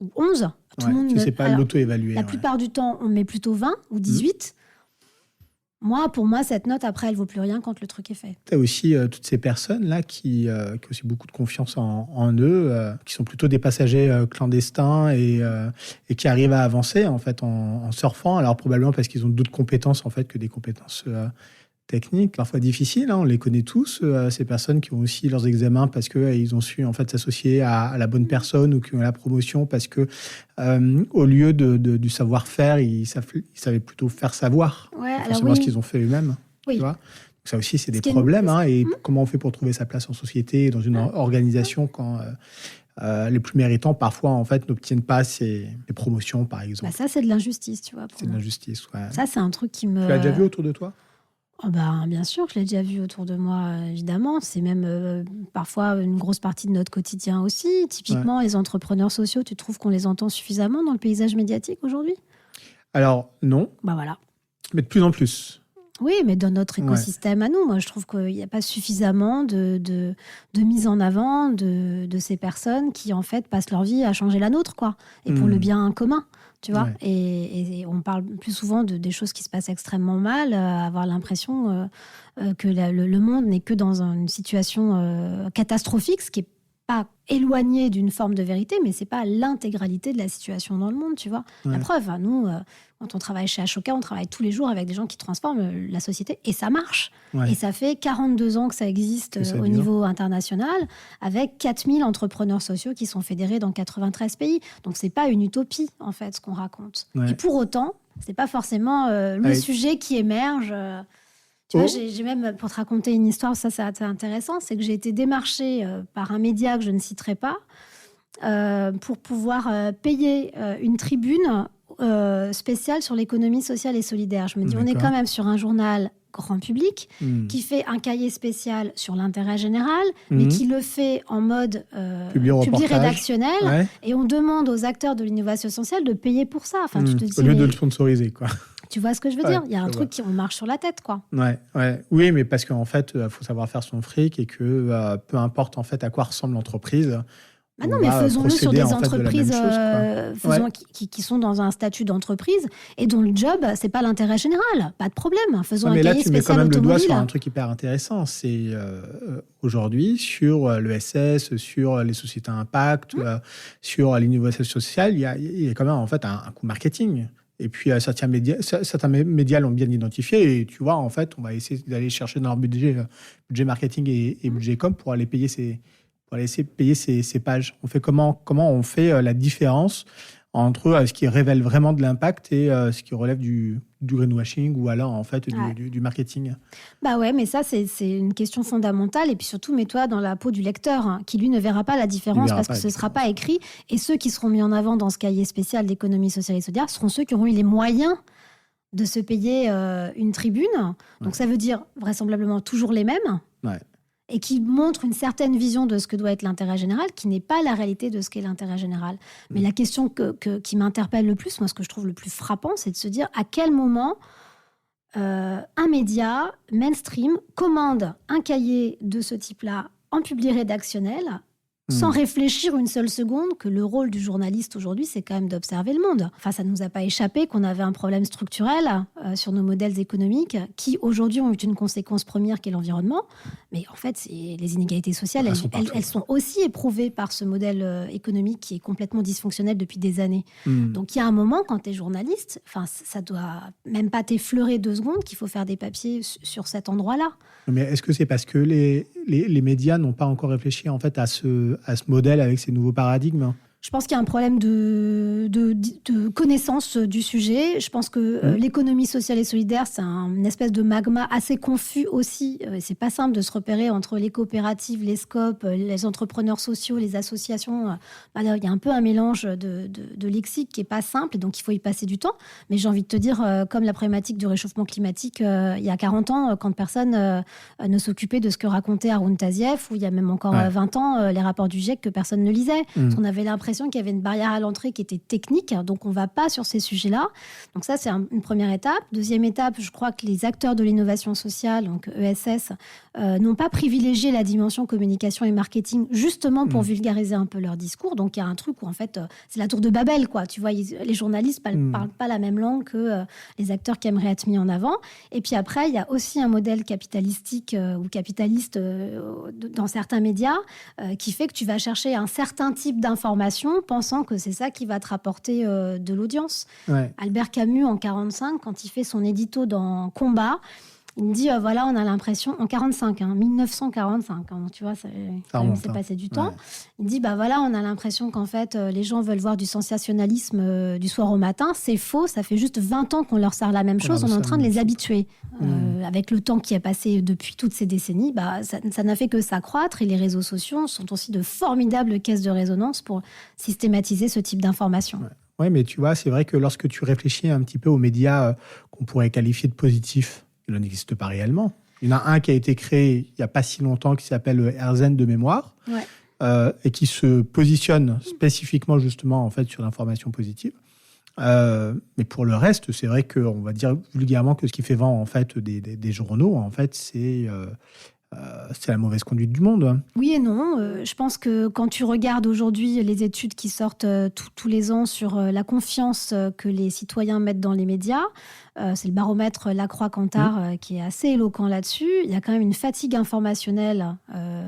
S1: ou 11, tout le monde
S2: tu ne sais pas l'auto-évaluer.
S1: La plupart du temps, on met plutôt 20 ou 18. Pour moi, cette note, après, elle vaut plus rien quand le truc est fait.
S2: Tu as aussi toutes ces personnes-là qui ont aussi beaucoup de confiance en eux, qui sont plutôt des passagers clandestins et qui arrivent à avancer en fait en surfant. Alors probablement parce qu'ils ont d'autres compétences en fait que des compétences techniques, parfois difficiles. On les connaît tous, ces personnes qui ont aussi leurs examens parce qu'ils ont su en fait s'associer à la bonne personne ou qui ont la promotion parce que au lieu du savoir-faire, ils savaient plutôt faire savoir. Forcément ce qu'ils ont fait eux-mêmes.
S1: Oui.
S2: Tu vois. Donc ça aussi, c'est des problèmes. Et comment on fait pour trouver sa place en société, dans une organisation quand les plus méritants, parfois, en fait, n'obtiennent pas les promotions, par exemple.
S1: Ça, c'est de l'injustice, tu vois.
S2: C'est de l'injustice,
S1: Ça, c'est un truc qui me...
S2: Tu l'as déjà vu autour de toi ?
S1: Bien sûr, je l'ai déjà vu autour de moi, évidemment. C'est même parfois une grosse partie de notre quotidien aussi. Typiquement, les entrepreneurs sociaux, tu trouves qu'on les entend suffisamment dans le paysage médiatique aujourd'hui ?
S2: Alors, non.
S1: Voilà.
S2: Mais de plus en plus.
S1: Oui, mais dans notre écosystème à nous, moi, je trouve qu'il n'y a pas suffisamment de mise en avant de ces personnes qui, en fait, passent leur vie à changer la nôtre, quoi. Et pour le bien commun, tu vois. Et on parle plus souvent des choses qui se passent extrêmement mal, avoir l'impression que le monde n'est que dans une situation catastrophique, ce qui est pas éloigné d'une forme de vérité, mais c'est pas l'intégralité de la situation dans le monde, tu vois. La preuve, nous, quand on travaille chez Ashoka, on travaille tous les jours avec des gens qui transforment la société, et ça marche. Et ça fait 42 ans que ça existe au niveau international, avec 4000 entrepreneurs sociaux qui sont fédérés dans 93 pays. Donc c'est pas une utopie, en fait, ce qu'on raconte. Et pour autant, c'est pas forcément le sujet qui émerge... Tu vois, j'ai même, pour te raconter une histoire, ça c'est intéressant, c'est que j'ai été démarchée par un média que je ne citerai pas pour pouvoir payer une tribune spéciale sur l'économie sociale et solidaire. Je me dis, on est quand même sur un journal grand public qui fait un cahier spécial sur l'intérêt général, mais qui le fait en mode public rédactionnel, et on demande aux acteurs de l'innovation sociale de payer pour ça. Enfin, tu te dis,
S2: au lieu de le sponsoriser, quoi.
S1: Tu vois ce que je veux dire ? Il y a un truc on marche sur la tête, quoi.
S2: Oui, mais parce qu'en fait, il faut savoir faire son fric et que peu importe en fait à quoi ressemble l'entreprise.
S1: Non, mais faisons-le sur des entreprises qui sont dans un statut d'entreprise et dont le job, c'est pas l'intérêt général. Pas de problème. Faisons un cahier spécial automobile. Mais là, tu mets quand même le doigt sur un truc
S2: hyper intéressant. C'est aujourd'hui, sur l'ESS, sur les sociétés à impact, sur l'innovation sociale, il y a quand même en fait un coût marketing. Et puis, certains médias l'ont bien identifié. Et tu vois, en fait, on va essayer d'aller chercher dans leur budget marketing et budget com pour aller payer ces pages. On fait comment on fait la différence entre ce qui révèle vraiment de l'impact et ce qui relève du greenwashing ou alors en fait du marketing.
S1: Mais ça c'est une question fondamentale, et puis surtout mets-toi dans la peau du lecteur qui lui ne verra pas la différence parce que ce ne sera pas écrit, et ceux qui seront mis en avant dans ce cahier spécial d'économie sociale et solidaire seront ceux qui auront eu les moyens de se payer une tribune. Donc ça veut dire vraisemblablement toujours les mêmes. Et qui montre une certaine vision de ce que doit être l'intérêt général, qui n'est pas la réalité de ce qu'est l'intérêt général. Mais la question qui m'interpelle le plus, moi, ce que je trouve le plus frappant, c'est de se dire à quel moment un média mainstream commande un cahier de ce type-là en public rédactionnel sans réfléchir une seule seconde que le rôle du journaliste aujourd'hui, c'est quand même d'observer le monde. Enfin, ça ne nous a pas échappé qu'on avait un problème structurel sur nos modèles économiques qui, aujourd'hui, ont eu une conséquence première qui est l'environnement. Mais en fait, les inégalités sociales, elles sont aussi éprouvées par ce modèle économique qui est complètement dysfonctionnel depuis des années. Donc, il y a un moment, quand tu es journaliste, ça doit même pas t'effleurer 2 secondes qu'il faut faire des papiers sur cet endroit-là.
S2: Mais est-ce que c'est parce que les médias n'ont pas encore réfléchi en fait à ce modèle avec ces nouveaux paradigmes ?
S1: Je pense qu'il y a un problème de connaissance du sujet. Je pense que l'économie sociale et solidaire, c'est une espèce de magma assez confus aussi. C'est pas simple de se repérer entre les coopératives, les SCOP, les entrepreneurs sociaux, les associations. Il y a un peu un mélange de lexique qui est pas simple, et donc il faut y passer du temps. Mais j'ai envie de te dire, comme la problématique du réchauffement climatique, il y a 40 ans, quand personne ne s'occupait de ce que racontait Haroun Tazieff, ou il y a même encore 20 ans, les rapports du GIEC que personne ne lisait. Parce qu'on avait l'impression qu'il y avait une barrière à l'entrée qui était technique, donc on ne va pas sur ces sujets-là. Donc ça, c'est une première étape. Deuxième étape, je crois que les acteurs de l'innovation sociale, donc ESS, n'ont pas privilégié la dimension communication et marketing justement pour vulgariser un peu leur discours. Donc il y a un truc où en fait, c'est la tour de Babel, quoi. Tu vois, les journalistes ne parlent pas la même langue que les acteurs qui aimeraient être mis en avant. Et puis après, il y a aussi un modèle capitalistique ou capitaliste dans certains médias qui fait que tu vas chercher un certain type d'information pensant que c'est ça qui va te rapporter de l'audience. Albert Camus, en 1945, quand il fait son édito dans Combat, il me dit, voilà, on a l'impression, en 1945, tu vois, ça s'est passé du temps. Il dit, voilà, on a l'impression qu'en fait, les gens veulent voir du sensationnalisme du soir au matin. C'est faux, ça fait juste 20 ans qu'on leur sert la même chose, on est en train de les habituer. Avec le temps qui est passé depuis toutes ces décennies, ça n'a fait que s'accroître, et les réseaux sociaux sont aussi de formidables caisses de résonance pour systématiser ce type d'informations.
S2: Oui, mais tu vois, c'est vrai que lorsque tu réfléchis un petit peu aux médias qu'on pourrait qualifier de positifs, il n'existe pas réellement. Il y en a un qui a été créé il n'y a pas si longtemps qui s'appelle AirZen de mémoire et qui se positionne spécifiquement justement en fait sur l'information positive. Mais pour le reste, c'est vrai qu'on va dire vulgairement que ce qui fait vent en fait des journaux, en fait, c'est la mauvaise conduite du monde.
S1: Oui et non. Je pense que quand tu regardes aujourd'hui les études qui sortent tous les ans sur la confiance que les citoyens mettent dans les médias, c'est le baromètre Lacroix-Cantar qui est assez éloquent là-dessus. Il y a quand même une fatigue informationnelle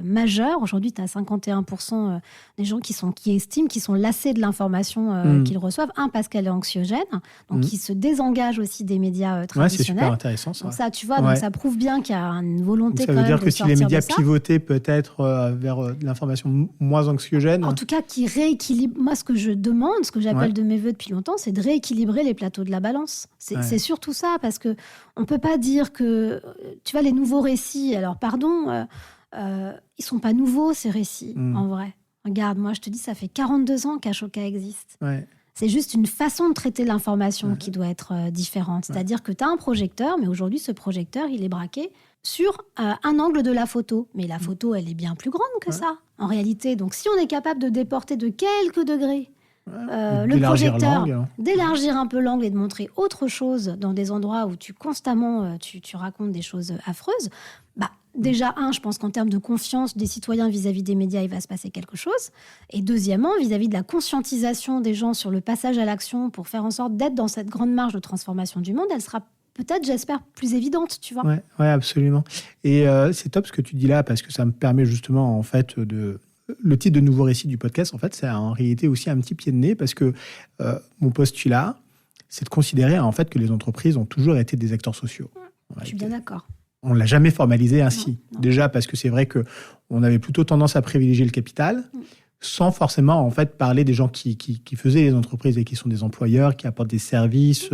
S1: majeure. Aujourd'hui, tu as 51% des gens qui estiment qu'ils sont lassés de l'information qu'ils reçoivent. Parce qu'elle est anxiogène, donc qui se désengagent aussi des médias traditionnels.
S2: C'est super intéressant ça.
S1: Donc ça, tu vois, donc ça prouve bien qu'il y a une volonté quand même de sortir de ça. Ça veut dire que
S2: si les médias pivotaient peut-être vers de l'information moins anxiogène.
S1: En tout cas, qui rééquilibre. Moi, ce que je demande, ce que j'appelle de mes voeux depuis longtemps, c'est de rééquilibrer les plateaux de la balance. C'est surtout ça, parce que on peut pas dire que, tu vois, les nouveaux récits. Alors, pardon, ils sont pas nouveaux ces récits, en vrai. Regarde, moi, je te dis, ça fait 42 ans qu'Ashoka existe. C'est juste une façon de traiter l'information qui doit être différente. C'est-à-dire que tu as un projecteur, mais aujourd'hui, ce projecteur, il est braqué sur un angle de la photo. Mais la photo, elle est bien plus grande que ça, en réalité. Donc, si on est capable de déporter de quelques degrés le projecteur, d'élargir un peu l'angle et de montrer autre chose dans des endroits où constamment tu racontes des choses affreuses, déjà, je pense qu'en termes de confiance des citoyens vis-à-vis des médias, il va se passer quelque chose. Et deuxièmement, vis-à-vis de la conscientisation des gens sur le passage à l'action pour faire en sorte d'être dans cette grande marge de transformation du monde, elle sera peut-être, j'espère, plus évidente, tu vois.
S2: Ouais, absolument. Et c'est top ce que tu dis là, parce que ça me permet justement, en fait, le titre de Nouveau Récit du podcast, en fait, c'est en réalité aussi un petit pied de nez, parce que mon postulat, c'est de considérer, en fait, que les entreprises ont toujours été des acteurs sociaux.
S1: Je suis bien d'accord.
S2: On ne l'a jamais formalisé ainsi.
S1: Non.
S2: Déjà parce que c'est vrai qu'on avait plutôt tendance à privilégier le capital, sans forcément en fait parler des gens qui faisaient les entreprises et qui sont des employeurs, qui apportent des services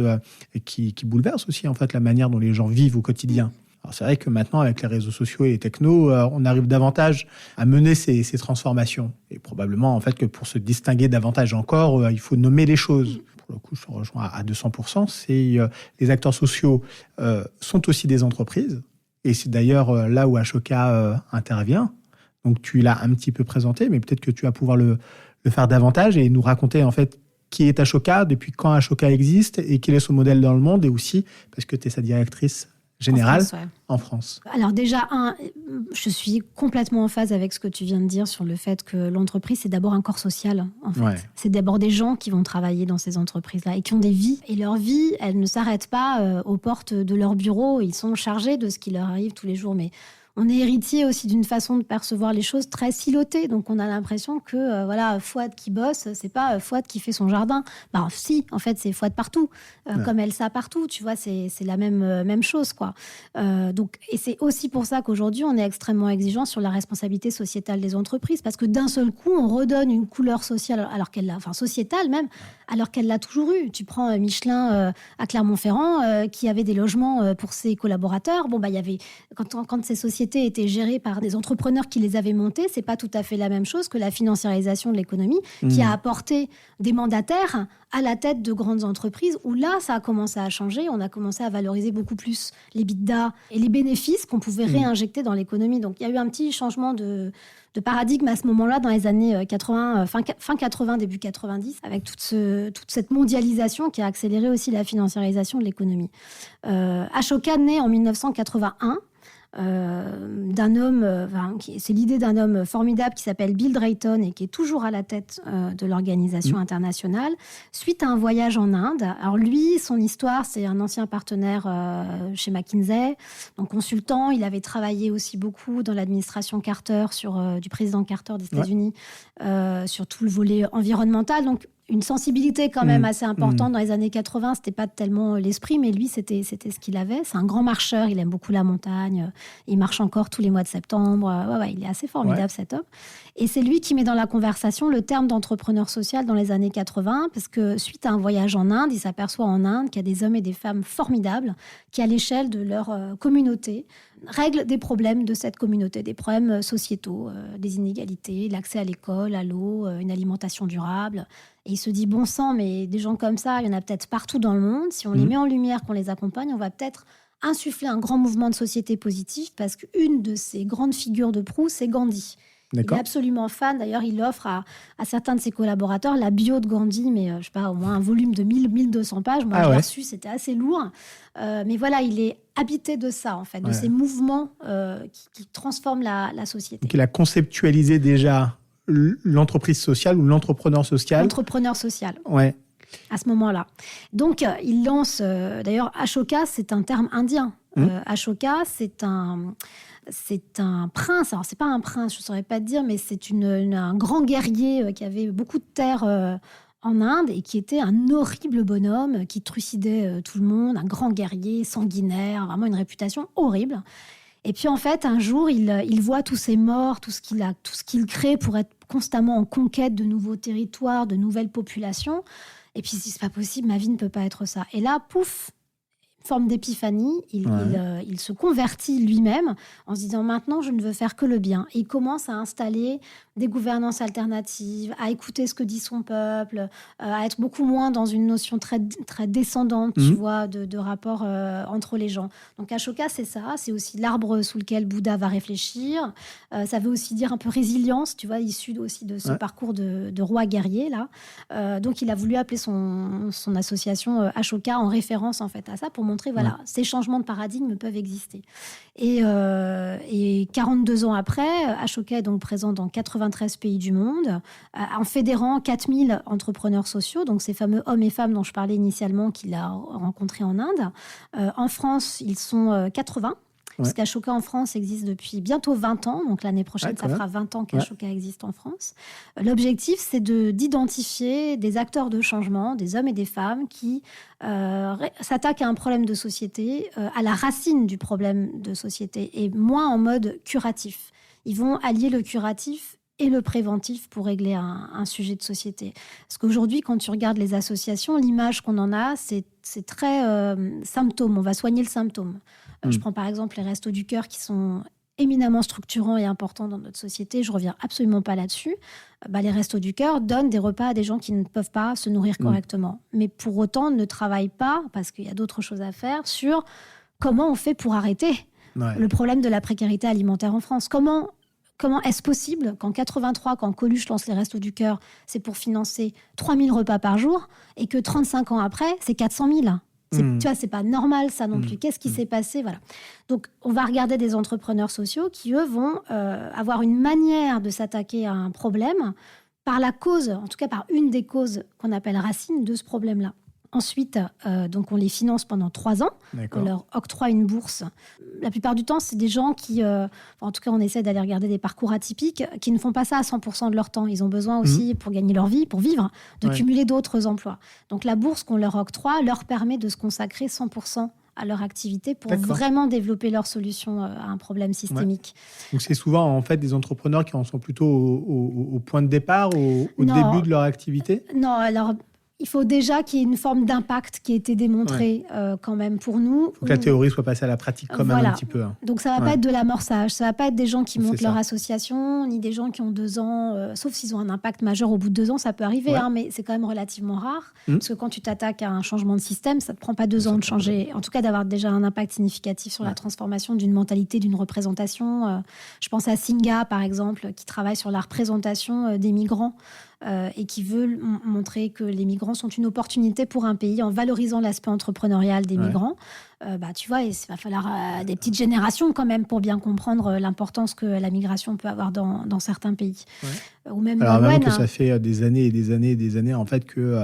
S2: et qui bouleversent aussi en fait la manière dont les gens vivent au quotidien. Alors c'est vrai que maintenant, avec les réseaux sociaux et les technos, on arrive davantage à mener ces transformations. Et probablement en fait que pour se distinguer davantage encore, il faut nommer les choses. Pour le coup, je te rejoins à 200%. Les acteurs sociaux sont aussi des entreprises. Et c'est d'ailleurs là où Ashoka intervient. Donc, tu l'as un petit peu présenté, mais peut-être que tu vas pouvoir le faire davantage et nous raconter en fait qui est Ashoka, depuis quand Ashoka existe et quel est son modèle dans le monde. Et aussi, parce que tu es sa directrice générale
S1: ouais.
S2: en France.
S1: Alors déjà, je suis complètement en phase avec ce que tu viens de dire sur le fait que l'entreprise, c'est d'abord un corps social, en fait.
S2: Ouais.
S1: C'est d'abord des gens qui vont travailler dans ces entreprises-là et qui ont des vies. Et leur vie, elle ne s'arrête pas aux portes de leur bureau. Ils sont chargés de ce qui leur arrive tous les jours. Mais on est héritier aussi d'une façon de percevoir les choses très silotée. Donc, on a l'impression que, Fouad qui bosse, c'est pas Fouad qui fait son jardin. Ben, si, en fait, c'est Fouad partout. Comme Elsa partout, tu vois, c'est la même chose, quoi. Et c'est aussi pour ça qu'aujourd'hui, on est extrêmement exigeant sur la responsabilité sociétale des entreprises. Parce que d'un seul coup, on redonne une couleur sociale, sociétale même, alors qu'elle l'a toujours eue. Tu prends Michelin à Clermont-Ferrand, qui avait des logements pour ses collaborateurs. Bon, il y avait, quand ces sociétés étaient gérées par des entrepreneurs qui les avaient montées, c'est pas tout à fait la même chose que la financiarisation de l'économie qui a apporté des mandataires à la tête de grandes entreprises où là, ça a commencé à changer. On a commencé à valoriser beaucoup plus les bidas et les bénéfices qu'on pouvait réinjecter dans l'économie. Donc, il y a eu un petit changement de paradigme à ce moment-là, dans les années 80, fin 80, début 90, avec toute cette mondialisation qui a accéléré aussi la financiarisation de l'économie. Ashoka naît en 1981. D'un homme, c'est l'idée d'un homme formidable qui s'appelle Bill Drayton et qui est toujours à la tête de l'organisation internationale, suite à un voyage en Inde. Alors lui, son histoire, c'est un ancien partenaire chez McKinsey, donc consultant. Il avait travaillé aussi beaucoup dans l'administration Carter, du président Carter des États-Unis, sur tout le volet environnemental. Donc, une sensibilité quand même assez importante dans les années 80. C'était pas tellement l'esprit, mais lui, c'était ce qu'il avait. C'est un grand marcheur. Il aime beaucoup la montagne. Il marche encore tous les mois de septembre. Il est assez formidable, cet homme. Et c'est lui qui met dans la conversation le terme d'entrepreneur social dans les années 80, parce que suite à un voyage en Inde, il s'aperçoit en Inde qu'il y a des hommes et des femmes formidables qui, à l'échelle de leur communauté, règlent des problèmes de cette communauté, des problèmes sociétaux, des inégalités, l'accès à l'école, à l'eau, une alimentation durable. Et il se dit, bon sang, mais des gens comme ça, il y en a peut-être partout dans le monde. Si on les met en lumière, qu'on les accompagne, on va peut-être insuffler un grand mouvement de société positif, parce qu'une de ses grandes figures de proue, c'est Gandhi.
S2: D'accord.
S1: Il est absolument fan. D'ailleurs, il offre à certains de ses collaborateurs la bio de Gandhi, mais je sais pas, au moins un volume de 1200 pages. Moi, je l'ai reçu, c'était assez lourd. Mais voilà, il est habité de ça, en fait, de ces mouvements qui transforment la société.
S2: Donc, il a conceptualisé déjà l'entreprise sociale ou l'entrepreneur social.
S1: L'entrepreneur social.
S2: Ouais.
S1: À ce moment-là. Donc, il lance... d'ailleurs, Ashoka, c'est un terme indien. Ashoka, c'est un prince. Alors, c'est pas un prince, je ne saurais pas te dire, mais c'est un grand guerrier qui avait beaucoup de terres en Inde et qui était un horrible bonhomme qui trucidait tout le monde, un grand guerrier sanguinaire, vraiment une réputation horrible. Et puis, en fait, un jour, il voit tous ces morts, tout ce qu'il crée pour être constamment en conquête de nouveaux territoires, de nouvelles populations. Et puis, il se dit, c'est pas possible, ma vie ne peut pas être ça. Et là, pouf, forme d'épiphanie, il se convertit lui-même en se disant, maintenant, je ne veux faire que le bien. Et il commence à installer des gouvernances alternatives, à écouter ce que dit son peuple, à être beaucoup moins dans une notion très, très descendante, tu vois, de rapport entre les gens. Donc Ashoka, c'est ça, c'est aussi l'arbre sous lequel Bouddha va réfléchir. Ça veut aussi dire un peu résilience, tu vois, issu aussi de ce parcours de roi guerrier, là. Donc il a voulu appeler son association Ashoka en référence, en fait, à ça, pour montrer, voilà, ces changements de paradigme peuvent exister. Et 42 ans après, Ashoka est donc présent dans 93 pays du monde, en fédérant 4000 entrepreneurs sociaux, donc ces fameux hommes et femmes dont je parlais initialement qu'il a rencontrés en Inde. En France, ils sont 80. Parce qu'Ashoka en France existe depuis bientôt 20 ans. Donc l'année prochaine, ça fera 20 ans qu'Ashoka existe en France. L'objectif, c'est d'identifier des acteurs de changement, des hommes et des femmes qui s'attaquent à un problème de société, à la racine du problème de société, et moins en mode curatif. Ils vont allier le curatif et le préventif pour régler un sujet de société. Parce qu'aujourd'hui, quand tu regardes les associations, l'image qu'on en a, c'est très symptôme. On va soigner le symptôme. Je prends par exemple les Restos du Cœur qui sont éminemment structurants et importants dans notre société. Je ne reviens absolument pas là-dessus. Les Restos du Cœur donnent des repas à des gens qui ne peuvent pas se nourrir correctement. Mais pour autant, ne travaillent pas, parce qu'il y a d'autres choses à faire, sur comment on fait pour arrêter le problème de la précarité alimentaire en France. Comment est-ce possible qu'en 83, quand Coluche lance les Restos du Cœur, c'est pour financer 3000 repas par jour, et que 35 ans après, c'est 400 000 ? Tu vois, c'est pas normal ça non plus. Qu'est-ce qui s'est passé? Voilà. Donc, on va regarder des entrepreneurs sociaux qui, eux, vont avoir une manière de s'attaquer à un problème par la cause, en tout cas par une des causes qu'on appelle racine de ce problème-là. Ensuite, donc on les finance pendant 3 ans.
S2: D'accord.
S1: On leur octroie une bourse. La plupart du temps, c'est des gens qui, en tout cas, on essaie d'aller regarder des parcours atypiques, qui ne font pas ça à 100% de leur temps. Ils ont besoin aussi, pour gagner leur vie, pour vivre, de cumuler d'autres emplois. Donc la bourse qu'on leur octroie leur permet de se consacrer 100% à leur activité pour vraiment développer leur solution à un problème systémique.
S2: Donc c'est souvent en fait des entrepreneurs qui en sont plutôt au point de départ, au début de leur activité?
S1: Non, alors il faut déjà qu'il y ait une forme d'impact qui ait été démontrée quand même pour nous.
S2: Il faut que la théorie soit passée à la pratique quand même un petit peu.
S1: Donc ça ne va pas être de l'amorçage, ça ne va pas être des gens qui montent leur association, ni des gens qui ont 2 ans, sauf s'ils ont un impact majeur au bout de 2 ans, ça peut arriver, mais c'est quand même relativement rare. Parce que quand tu t'attaques à un changement de système, ça ne te prend pas 2 ans de changer, en tout cas d'avoir déjà un impact significatif sur la transformation d'une mentalité, d'une représentation. Je pense à Singa, par exemple, qui travaille sur la représentation des migrants. Et qui veut montrer que les migrants sont une opportunité pour un pays en valorisant l'aspect entrepreneurial des migrants. Tu vois, il va falloir des petites générations quand même pour bien comprendre l'importance que la migration peut avoir dans certains pays. Ou même
S2: alors même que ça fait des années et des années et des années en fait que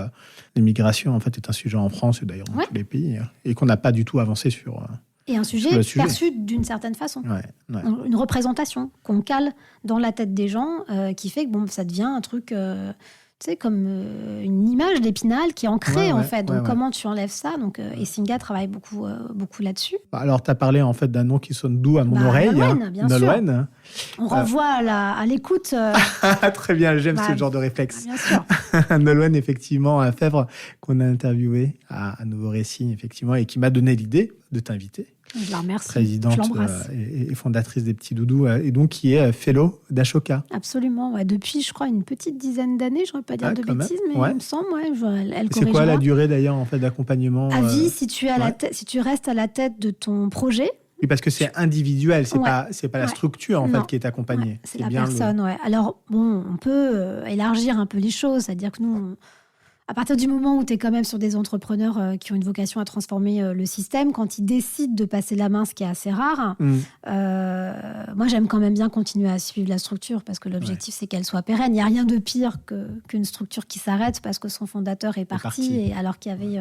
S2: l'immigration en fait est un sujet en France et d'ailleurs dans tous les pays et qu'on n'a pas du tout avancé sur...
S1: Et un sujet perçu d'une certaine façon. Une représentation qu'on cale dans la tête des gens qui fait que ça devient un truc, comme une image d'Épinal qui est ancrée en fait. Donc comment tu enlèves ça? Et Singa travaille beaucoup là-dessus.
S2: Alors tu as parlé en fait d'un nom qui sonne doux à mon oreille.
S1: Nolwenn, bien
S2: Nolwenn.
S1: On renvoie à l'écoute.
S2: Très bien, j'aime ce genre de réflexe.
S1: Bien sûr.
S2: Nolwenn, effectivement, un Fèvre qu'on a interviewé à Nouveau Récit, effectivement, et qui m'a donné l'idée de t'inviter.
S1: Je la remercie.
S2: Présidente et fondatrice des Petits Doudous, et donc qui est fellow d'Ashoka.
S1: Absolument, depuis, je crois, une petite dizaine d'années, je ne voudrais pas dire de bêtises, mais il me semble, elle
S2: c'est quoi la durée d'ailleurs en fait, d'accompagnement?
S1: À vie, si tu restes à la tête de ton projet.
S2: Oui, parce que c'est individuel, c'est pas la structure en fait qui est accompagnée.
S1: C'est la personne, Alors, on peut élargir un peu les choses, c'est-à-dire que nous... À partir du moment où tu es quand même sur des entrepreneurs qui ont une vocation à transformer le système, quand ils décident de passer la main, ce qui est assez rare, moi, j'aime quand même bien continuer à suivre la structure parce que l'objectif, c'est qu'elle soit pérenne. Il n'y a rien de pire qu'une structure qui s'arrête parce que son fondateur est parti. Et alors qu'il y avait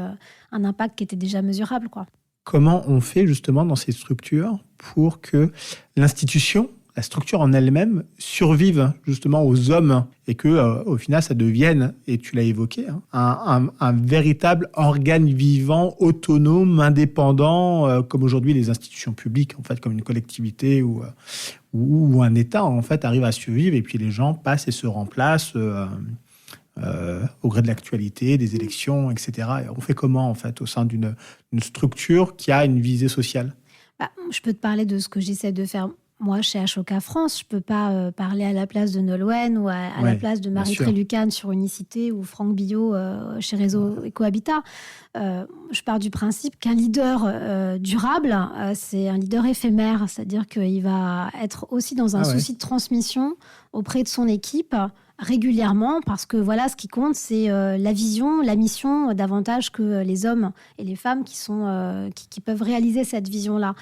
S1: un impact qui était déjà mesurable, quoi.
S2: Comment on fait justement dans ces structures pour que l'institution, la structure en elle-même, survive justement aux hommes et que, au final, ça devienne, et tu l'as évoqué, un véritable organe vivant, autonome, indépendant, comme aujourd'hui les institutions publiques, en fait, comme une collectivité ou un État, en fait, arrive à survivre et puis les gens passent et se remplacent au gré de l'actualité, des élections, etc. Et on fait comment, en fait, au sein d'une structure qui a une visée sociale?
S1: Je peux te parler de ce que j'essaie de faire moi, chez Ashoka France. Je ne peux pas parler à la place de Nolwenn ou à la place de Marie Trélucane sur Unicité ou Franck Billot chez Réseau Ecohabitat. Je pars du principe qu'un leader durable, c'est un leader éphémère. C'est-à-dire qu'il va être aussi dans un souci de transmission auprès de son équipe régulièrement, parce que ce qui compte, c'est la vision, la mission, davantage que les hommes et les femmes qui peuvent réaliser cette vision-là.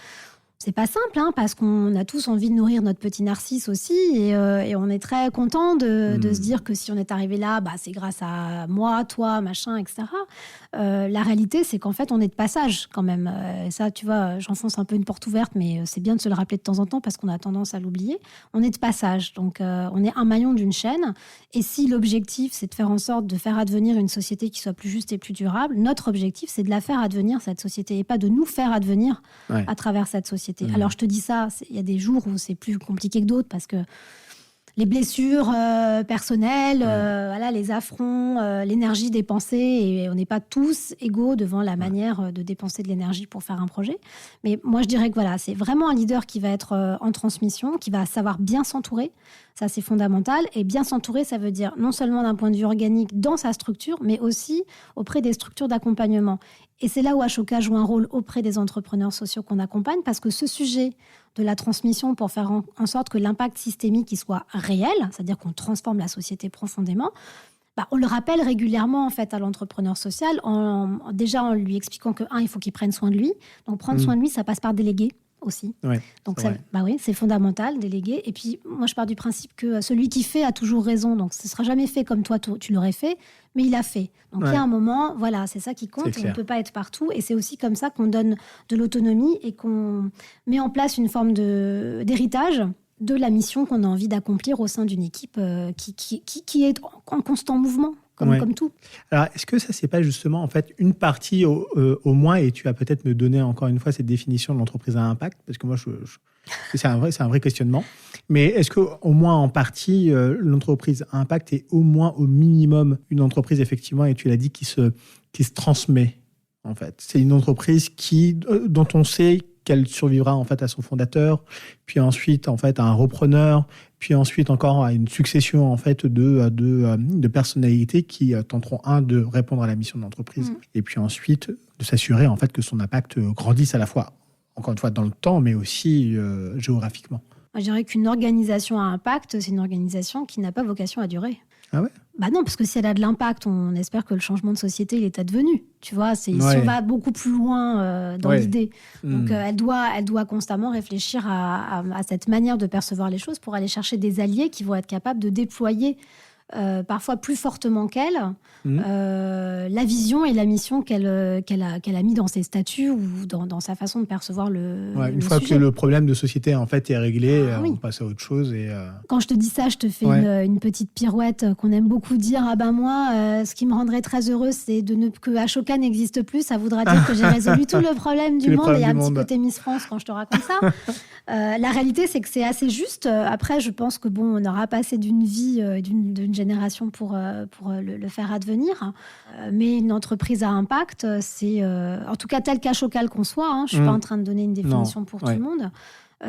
S1: C'est pas simple, parce qu'on a tous envie de nourrir notre petit Narcisse aussi, et on est très content de se dire que si on est arrivé là, c'est grâce à moi, toi, machin, etc. La réalité, c'est qu'en fait, on est de passage quand même. Et ça, tu vois, j'enfonce un peu une porte ouverte, mais c'est bien de se le rappeler de temps en temps parce qu'on a tendance à l'oublier. On est de passage, donc on est un maillon d'une chaîne. Et si l'objectif, c'est de faire en sorte de faire advenir une société qui soit plus juste et plus durable, notre objectif, c'est de la faire advenir, cette société, et pas de nous faire advenir à travers cette société. Alors, je te dis ça, il y a des jours où c'est plus compliqué que d'autres parce que les blessures personnelles, les affronts, l'énergie dépensée, et on n'est pas tous égaux devant la manière de dépenser de l'énergie pour faire un projet. Mais moi, je dirais que c'est vraiment un leader qui va être en transmission, qui va savoir bien s'entourer. Ça, c'est fondamental. Et bien s'entourer, ça veut dire non seulement d'un point de vue organique dans sa structure, mais aussi auprès des structures d'accompagnement. Et c'est là où Ashoka joue un rôle auprès des entrepreneurs sociaux qu'on accompagne, parce que ce sujet de la transmission pour faire en sorte que l'impact systémique il soit réel, c'est-à-dire qu'on transforme la société profondément, On le rappelle régulièrement en fait à l'entrepreneur social, déjà en lui expliquant que il faut qu'il prenne soin de lui. Donc prendre soin de lui, ça passe par déléguer aussi.
S2: Ouais,
S1: Donc c'est fondamental, déléguer. Et puis moi je pars du principe que celui qui fait a toujours raison. Donc ce sera jamais fait comme toi tu l'aurais fait, mais il a fait. Donc il y a un moment, voilà, c'est ça qui compte. On ne peut pas être partout. Et c'est aussi comme ça qu'on donne de l'autonomie et qu'on met en place une forme d'héritage de la mission qu'on a envie d'accomplir au sein d'une équipe qui est en constant mouvement, comme tout. Alors,
S2: est-ce que ça, c'est pas justement en fait une partie au moins, et tu vas peut-être me donner encore une fois cette définition de l'entreprise à impact, parce que moi, c'est un vrai questionnement. Mais est-ce que au moins en partie, l'entreprise à impact est au moins au minimum une entreprise effectivement, et tu l'as dit, qui se transmet en fait. C'est une entreprise dont on sait qu'elle survivra en fait à son fondateur, puis ensuite en fait à un repreneur, puis ensuite encore à une succession en fait de personnalités qui tenteront de répondre à la mission de l'entreprise, et puis ensuite de s'assurer en fait que son impact grandisse à la fois, encore une fois, dans le temps, mais aussi géographiquement.
S1: Je dirais qu'une organisation à impact, c'est une organisation qui n'a pas vocation à durer.
S2: Ah ouais ?
S1: Non, parce que si elle a de l'impact, on espère que le changement de société, il est advenu. Tu vois, si on va beaucoup plus loin dans l'idée. Donc, elle doit constamment réfléchir à cette manière de percevoir les choses pour aller chercher des alliés qui vont être capables de déployer parfois plus fortement qu'elle, la vision et la mission qu'elle a mis dans ses statuts ou dans sa façon de percevoir le
S2: une fois
S1: sujet.
S2: que le problème de société en fait est réglé, on passe à autre chose.
S1: Quand je te dis ça, je te fais une petite pirouette qu'on aime beaucoup dire. Moi, ce qui me rendrait très heureuse, c'est que Ashoka n'existe plus. Ça voudra dire que j'ai résolu tout le problème du monde. Et il y a un petit côté Miss France quand je te raconte ça. La réalité, c'est que c'est assez juste. Après, je pense que on aura passé d'une vie, d'une génération pour le faire advenir. Mais une entreprise à impact, c'est en tout cas tel qu'Ashoka le conçoit. Je ne suis pas en train de donner une définition pour tout le monde.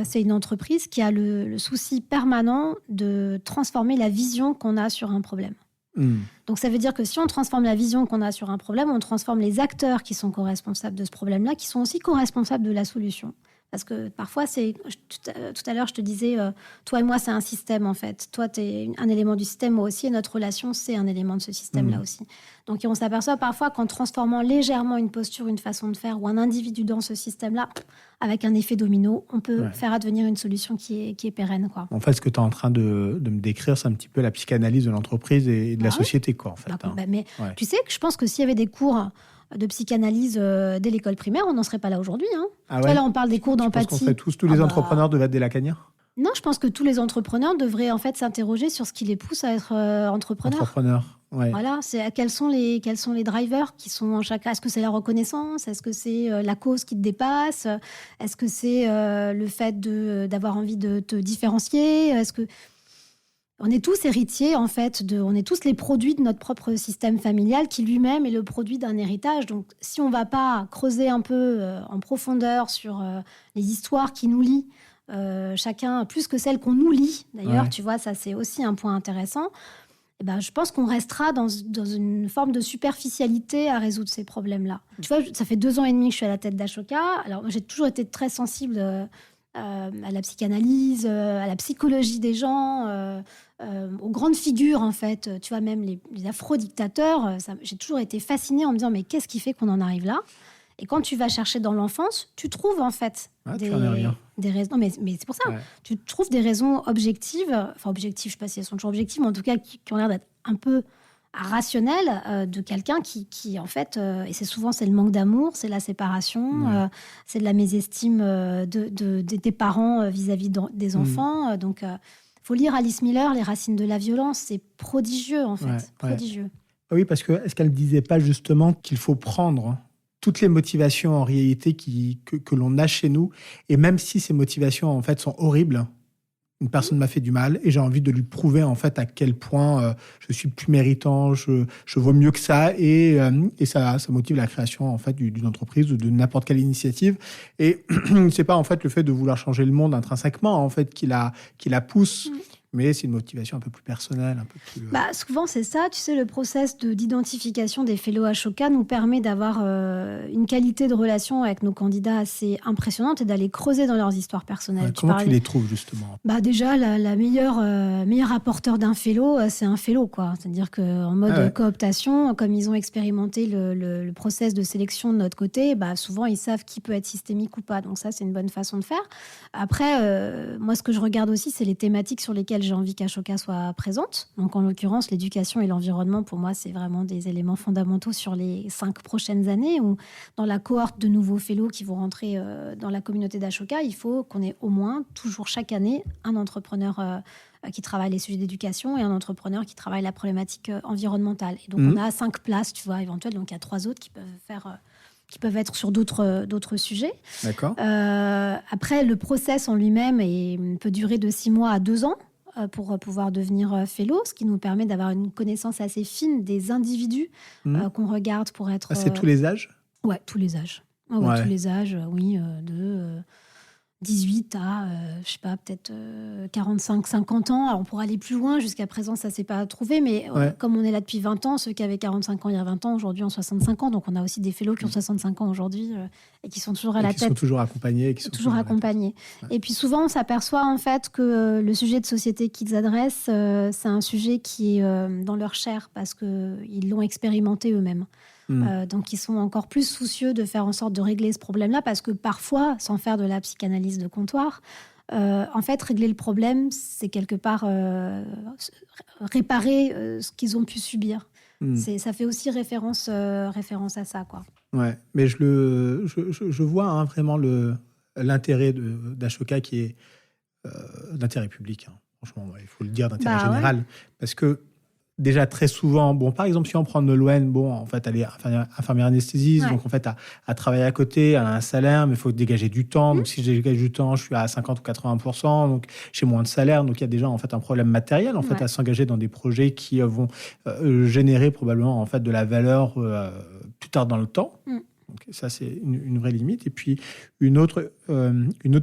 S1: C'est une entreprise qui a le souci permanent de transformer la vision qu'on a sur un problème. Donc ça veut dire que si on transforme la vision qu'on a sur un problème, on transforme les acteurs qui sont co-responsables de ce problème-là, qui sont aussi co-responsables de la solution. Parce que parfois, tout à l'heure, je te disais, toi et moi, c'est un système en fait. Toi, tu es un élément du système, moi aussi, et notre relation, c'est un élément de ce système-là aussi. Donc, on s'aperçoit parfois qu'en transformant légèrement une posture, une façon de faire, ou un individu dans ce système-là, avec un effet domino, on peut faire advenir une solution qui est pérenne, quoi.
S2: En fait, ce que tu es en train de me décrire, c'est un petit peu la psychanalyse de l'entreprise et de la société, quoi, en fait.
S1: Tu sais que je pense que s'il y avait des cours de psychanalyse dès l'école primaire, on n'en serait pas là aujourd'hui. Là, on parle des cours d'empathie.
S2: Je pense qu'on serait tous les entrepreneurs devaient être des lacaniens.
S1: Non, je pense que tous les entrepreneurs devraient en fait s'interroger sur ce qui les pousse à être entrepreneurs. Voilà, quels sont les drivers qui sont en chacun. Est-ce que c'est la reconnaissance ? Est-ce que c'est la cause qui te dépasse ? Est-ce que c'est le fait d'avoir envie de te différencier ? Est-ce que on est tous héritiers, en fait, on est tous les produits de notre propre système familial qui lui-même est le produit d'un héritage. Donc, si on ne va pas creuser un peu en profondeur sur les histoires qui nous lient, chacun, plus que celles qu'on nous lit, d'ailleurs, tu vois, ça c'est aussi un point intéressant, je pense qu'on restera dans une forme de superficialité à résoudre ces problèmes-là. Tu vois, ça fait 2 ans et demi que je suis à la tête d'Ashoka. Alors, j'ai toujours été très sensible à la psychanalyse, à la psychologie des gens, aux grandes figures, en fait. Tu vois, même les afro-dictateurs, j'ai toujours été fascinée en me disant, mais qu'est-ce qui fait qu'on en arrive là ? Et quand tu vas chercher dans l'enfance, tu trouves, en fait, des raisons. Non, mais c'est pour ça. Tu trouves des raisons objectives, enfin objectives, je ne sais pas si elles sont toujours objectives, mais en tout cas qui ont l'air d'être un peu rationnel de quelqu'un qui en fait, et c'est le manque d'amour, c'est la séparation, c'est de la mésestime des parents vis-à-vis des enfants. Donc, faut lire Alice Miller, Les racines de la violence, c'est prodigieux en fait, prodigieux.
S2: Oui, parce que est-ce qu'elle ne disait pas justement qu'il faut prendre toutes les motivations en réalité que l'on a chez nous, et même si ces motivations en fait sont horribles, une personne m'a fait du mal et j'ai envie de lui prouver en fait à quel point je suis plus méritant, je vaux mieux que ça, et ça motive la création en fait d'une entreprise ou de n'importe quelle initiative. Et c'est pas en fait le fait de vouloir changer le monde intrinsèquement en fait qui la pousse, Mais c'est une motivation un peu plus personnelle, un peu plus...
S1: Souvent, c'est ça. Tu sais, le process d'identification des fellows Ashoka nous permet d'avoir une qualité de relation avec nos candidats assez impressionnante et d'aller creuser dans leurs histoires personnelles.
S2: Comment tu les trouves, justement?
S1: Déjà, la meilleure apporteur d'un fellow, c'est un fellow, quoi. C'est-à-dire qu'en mode cooptation, comme ils ont expérimenté le process de sélection de notre côté, souvent, ils savent qui peut être systémique ou pas. Donc ça, c'est une bonne façon de faire. Après, moi, ce que je regarde aussi, c'est les thématiques sur lesquelles j'ai envie qu'Ashoka soit présente. Donc, en l'occurrence, l'éducation et l'environnement, pour moi, c'est vraiment des éléments fondamentaux sur les 5 prochaines années. Ou dans la cohorte de nouveaux fellows qui vont rentrer dans la communauté d'Ashoka, il faut qu'on ait au moins, toujours chaque année, un entrepreneur qui travaille les sujets d'éducation et un entrepreneur qui travaille la problématique environnementale. Et donc, on a 5 places, tu vois, éventuelles. Donc, il y a 3 autres qui peuvent être sur d'autres sujets.
S2: D'accord.
S1: Après, le process en lui-même peut durer de 6 mois à 2 ans pour pouvoir devenir fellow, ce qui nous permet d'avoir une connaissance assez fine des individus qu'on regarde pour être...
S2: C'est tous les âges?
S1: Ouais, tous les âges.
S2: Ouais.
S1: Tous les âges, oui, de 18 à, je sais pas, peut-être 45, 50 ans. Alors, on pourra aller plus loin. Jusqu'à présent, ça ne s'est pas trouvé. Mais comme on est là depuis 20 ans, ceux qui avaient 45 ans il y a 20 ans, aujourd'hui ont 65 ans. Donc, on a aussi des fellows qui ont 65 ans aujourd'hui et qui sont toujours à la tête.
S2: Qui sont toujours accompagnés.
S1: Toujours accompagnés. Et puis, souvent, on s'aperçoit en fait que le sujet de société qu'ils adressent, c'est un sujet qui est dans leur chair parce qu'ils l'ont expérimenté eux-mêmes. Donc, ils sont encore plus soucieux de faire en sorte de régler ce problème-là parce que parfois, sans faire de la psychanalyse de comptoir, en fait, régler le problème, c'est quelque part réparer ce qu'ils ont pu subir. Ça fait aussi référence à ça, quoi.
S2: Ouais, mais je vois vraiment l'intérêt d'Ashoka qui est d'intérêt public. Franchement, il faut le dire, d'intérêt général. Parce que déjà, très souvent, par exemple, si on prend Nolwenn, en fait, elle est infirmière anesthésiste, donc en fait, à travailler à côté, elle a un salaire, mais il faut dégager du temps. Donc, si je dégage du temps, je suis à 50 ou 80%, donc j'ai moins de salaire. Donc, il y a déjà, en fait, un problème matériel, en fait, à s'engager dans des projets qui vont générer probablement, en fait, de la valeur plus tard dans le temps. Donc, ça, c'est une vraie limite. Et puis, une autre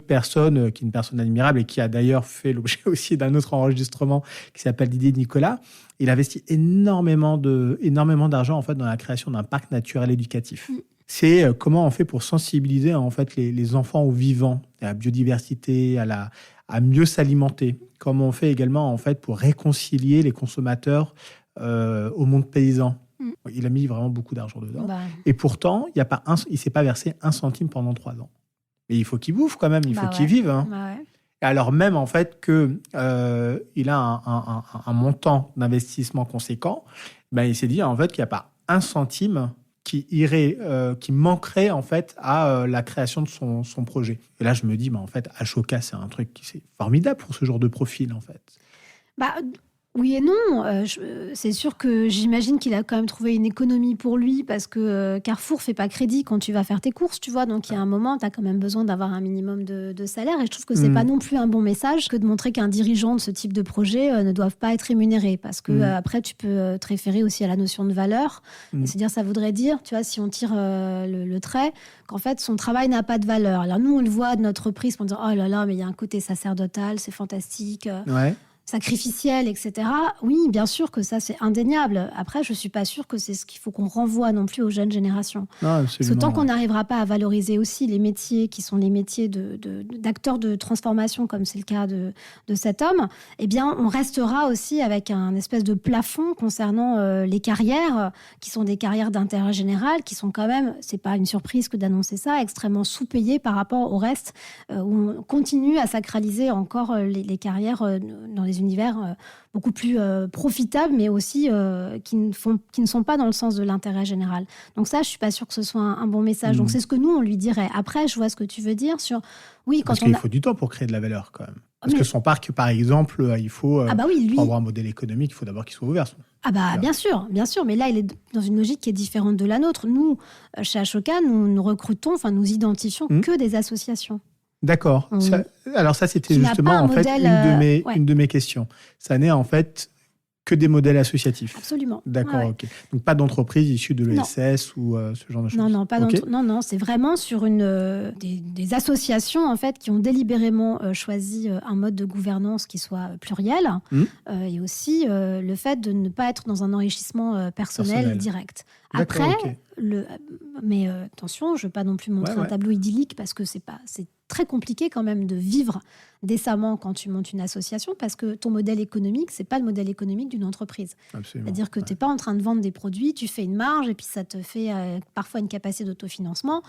S2: personne, qui est une personne admirable et qui a d'ailleurs fait l'objet aussi d'un autre enregistrement qui s'appelle Didier Nicolas, il investit énormément d'argent en fait, dans la création d'un parc naturel éducatif. C'est comment on fait pour sensibiliser en fait, les enfants au vivant, à la biodiversité, à mieux s'alimenter. Comment on fait également en fait, pour réconcilier les consommateurs au monde paysan. Il a mis vraiment beaucoup d'argent dedans. Et pourtant, il ne s'est pas versé 1 centime pendant 3 ans. Mais il faut qu'il bouffe quand même, il faut qu'il vive. Alors même en fait qu'il a un montant d'investissement conséquent, il s'est dit en fait qu'il n'y a pas 1 centime qui manquerait en fait à la création de son projet. Et là je me dis en fait Ashoka c'est un truc qui c'est formidable pour ce genre de profil en fait.
S1: Oui et non. C'est sûr que j'imagine qu'il a quand même trouvé une économie pour lui parce que Carrefour fait pas crédit quand tu vas faire tes courses, tu vois. Donc, il y a un moment, tu as quand même besoin d'avoir un minimum de salaire. Et je trouve que c'est pas non plus un bon message que de montrer qu'un dirigeant de ce type de projet ne doivent pas être rémunéré parce que après, tu peux te référer aussi à la notion de valeur. Et c'est-à-dire, ça voudrait dire, tu vois, si on tire le trait, qu'en fait, son travail n'a pas de valeur. Alors, nous, on le voit de notre prise pour dire, oh là là, mais il y a un côté sacerdotal, c'est fantastique. Sacrificiel, etc. Oui, bien sûr que ça, c'est indéniable. Après, je ne suis pas sûre que c'est ce qu'il faut qu'on renvoie non plus aux jeunes générations.
S2: Non,
S1: parce que tant qu'on n'arrivera pas à valoriser aussi les métiers qui sont les métiers d'acteurs de transformation, comme c'est le cas de cet homme, eh bien, on restera aussi avec un espèce de plafond concernant les carrières, qui sont des carrières d'intérêt général, qui sont quand même, c'est pas une surprise que d'annoncer ça, extrêmement sous-payées par rapport au reste, où on continue à sacraliser encore les carrières dans les univers beaucoup plus profitables, mais aussi qui ne sont pas dans le sens de l'intérêt général. Donc ça, je suis pas sûre que ce soit un bon message. Donc c'est ce que nous, on lui dirait. Après, je vois ce que tu veux dire sur... Oui,
S2: parce qu'il faut du temps pour créer de la valeur, quand même. Parce que son parc, par exemple, il faut... pour avoir un modèle économique, il faut d'abord qu'il soit ouvert.
S1: Bien sûr. Mais là, il est dans une logique qui est différente de la nôtre. Nous, chez Ashoka, nous recrutons, nous identifions que des associations.
S2: D'accord. Alors ça, c'était justement en fait une de mes questions. Ça n'est en fait Que des modèles associatifs.
S1: Absolument.
S2: D'accord,
S1: Ouais.
S2: ok. Donc pas d'entreprise issue de l'ESS ou ce genre de choses.
S1: Non, pas
S2: Ok.
S1: non, c'est vraiment sur des associations en fait qui ont délibérément choisi un mode de gouvernance qui soit pluriel et aussi le fait de ne pas être dans un enrichissement personnel direct.
S2: D'accord,
S1: Après,
S2: ok.
S1: mais attention, je ne veux pas non plus montrer un tableau idyllique parce que c'est très compliqué quand même de vivre décemment quand tu montes une association parce que ton modèle économique, c'est pas le modèle économique d'une entreprise.
S2: Absolument.
S1: C'est-à-dire que tu n'es pas en train de vendre des produits, tu fais une marge et puis ça te fait parfois une capacité d'autofinancement.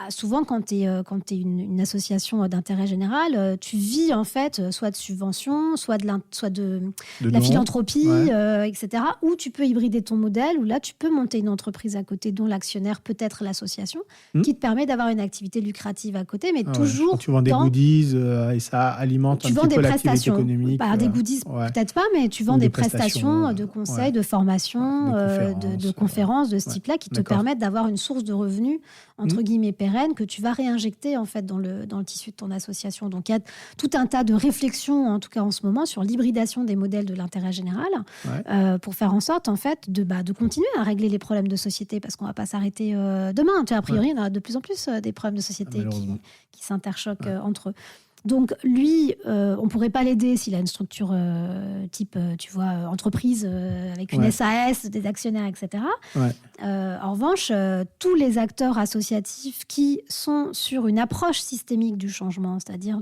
S1: Souvent, quand tu es une association d'intérêt général, tu vis en fait soit de subventions, soit de la philanthropie, etc. Ou tu peux hybrider ton modèle, où là, tu peux monter une entreprise à côté dont l'actionnaire peut être l'association, qui te permet d'avoir une activité lucrative à côté, mais toujours
S2: tu vends des goodies et ça alimente un petit peu l'activité économique.
S1: Des goodies, peut-être pas, mais tu vends des prestations de conseils, de formation, de conférences de ce type-là qui te permettent d'avoir une source de revenus, entre guillemets, pérenne, que tu vas réinjecter en fait dans le tissu de ton association. Donc, il y a tout un tas de réflexions, en tout cas en ce moment, sur l'hybridation des modèles de l'intérêt général pour faire en sorte, en fait, de continuer à régler les problèmes de société parce qu'on ne va pas s'arrêter demain. Tu vois, a priori, il y en a de plus en plus des problèmes de société qui s'interchoquent entre eux. Donc, lui, on ne pourrait pas l'aider s'il a une structure type, tu vois, entreprise avec une SAS, des actionnaires, etc. En revanche, tous les acteurs associatifs qui sont sur une approche systémique du changement, c'est-à-dire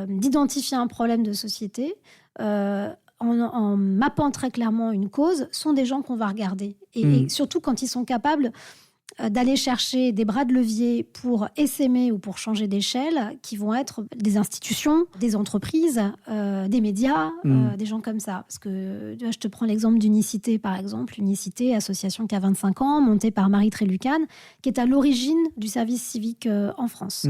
S1: d'identifier un problème de société, en mappant très clairement une cause, sont des gens qu'on va regarder. Et surtout quand ils sont capables d'aller chercher des bras de levier pour essaimer ou pour changer d'échelle, qui vont être des institutions, des entreprises, des médias, des gens comme ça. Parce que je te prends l'exemple d'Unicité, par exemple. Unicité, association qui a 25 ans, montée par Marie Trélucane, qui est à l'origine du service civique en France.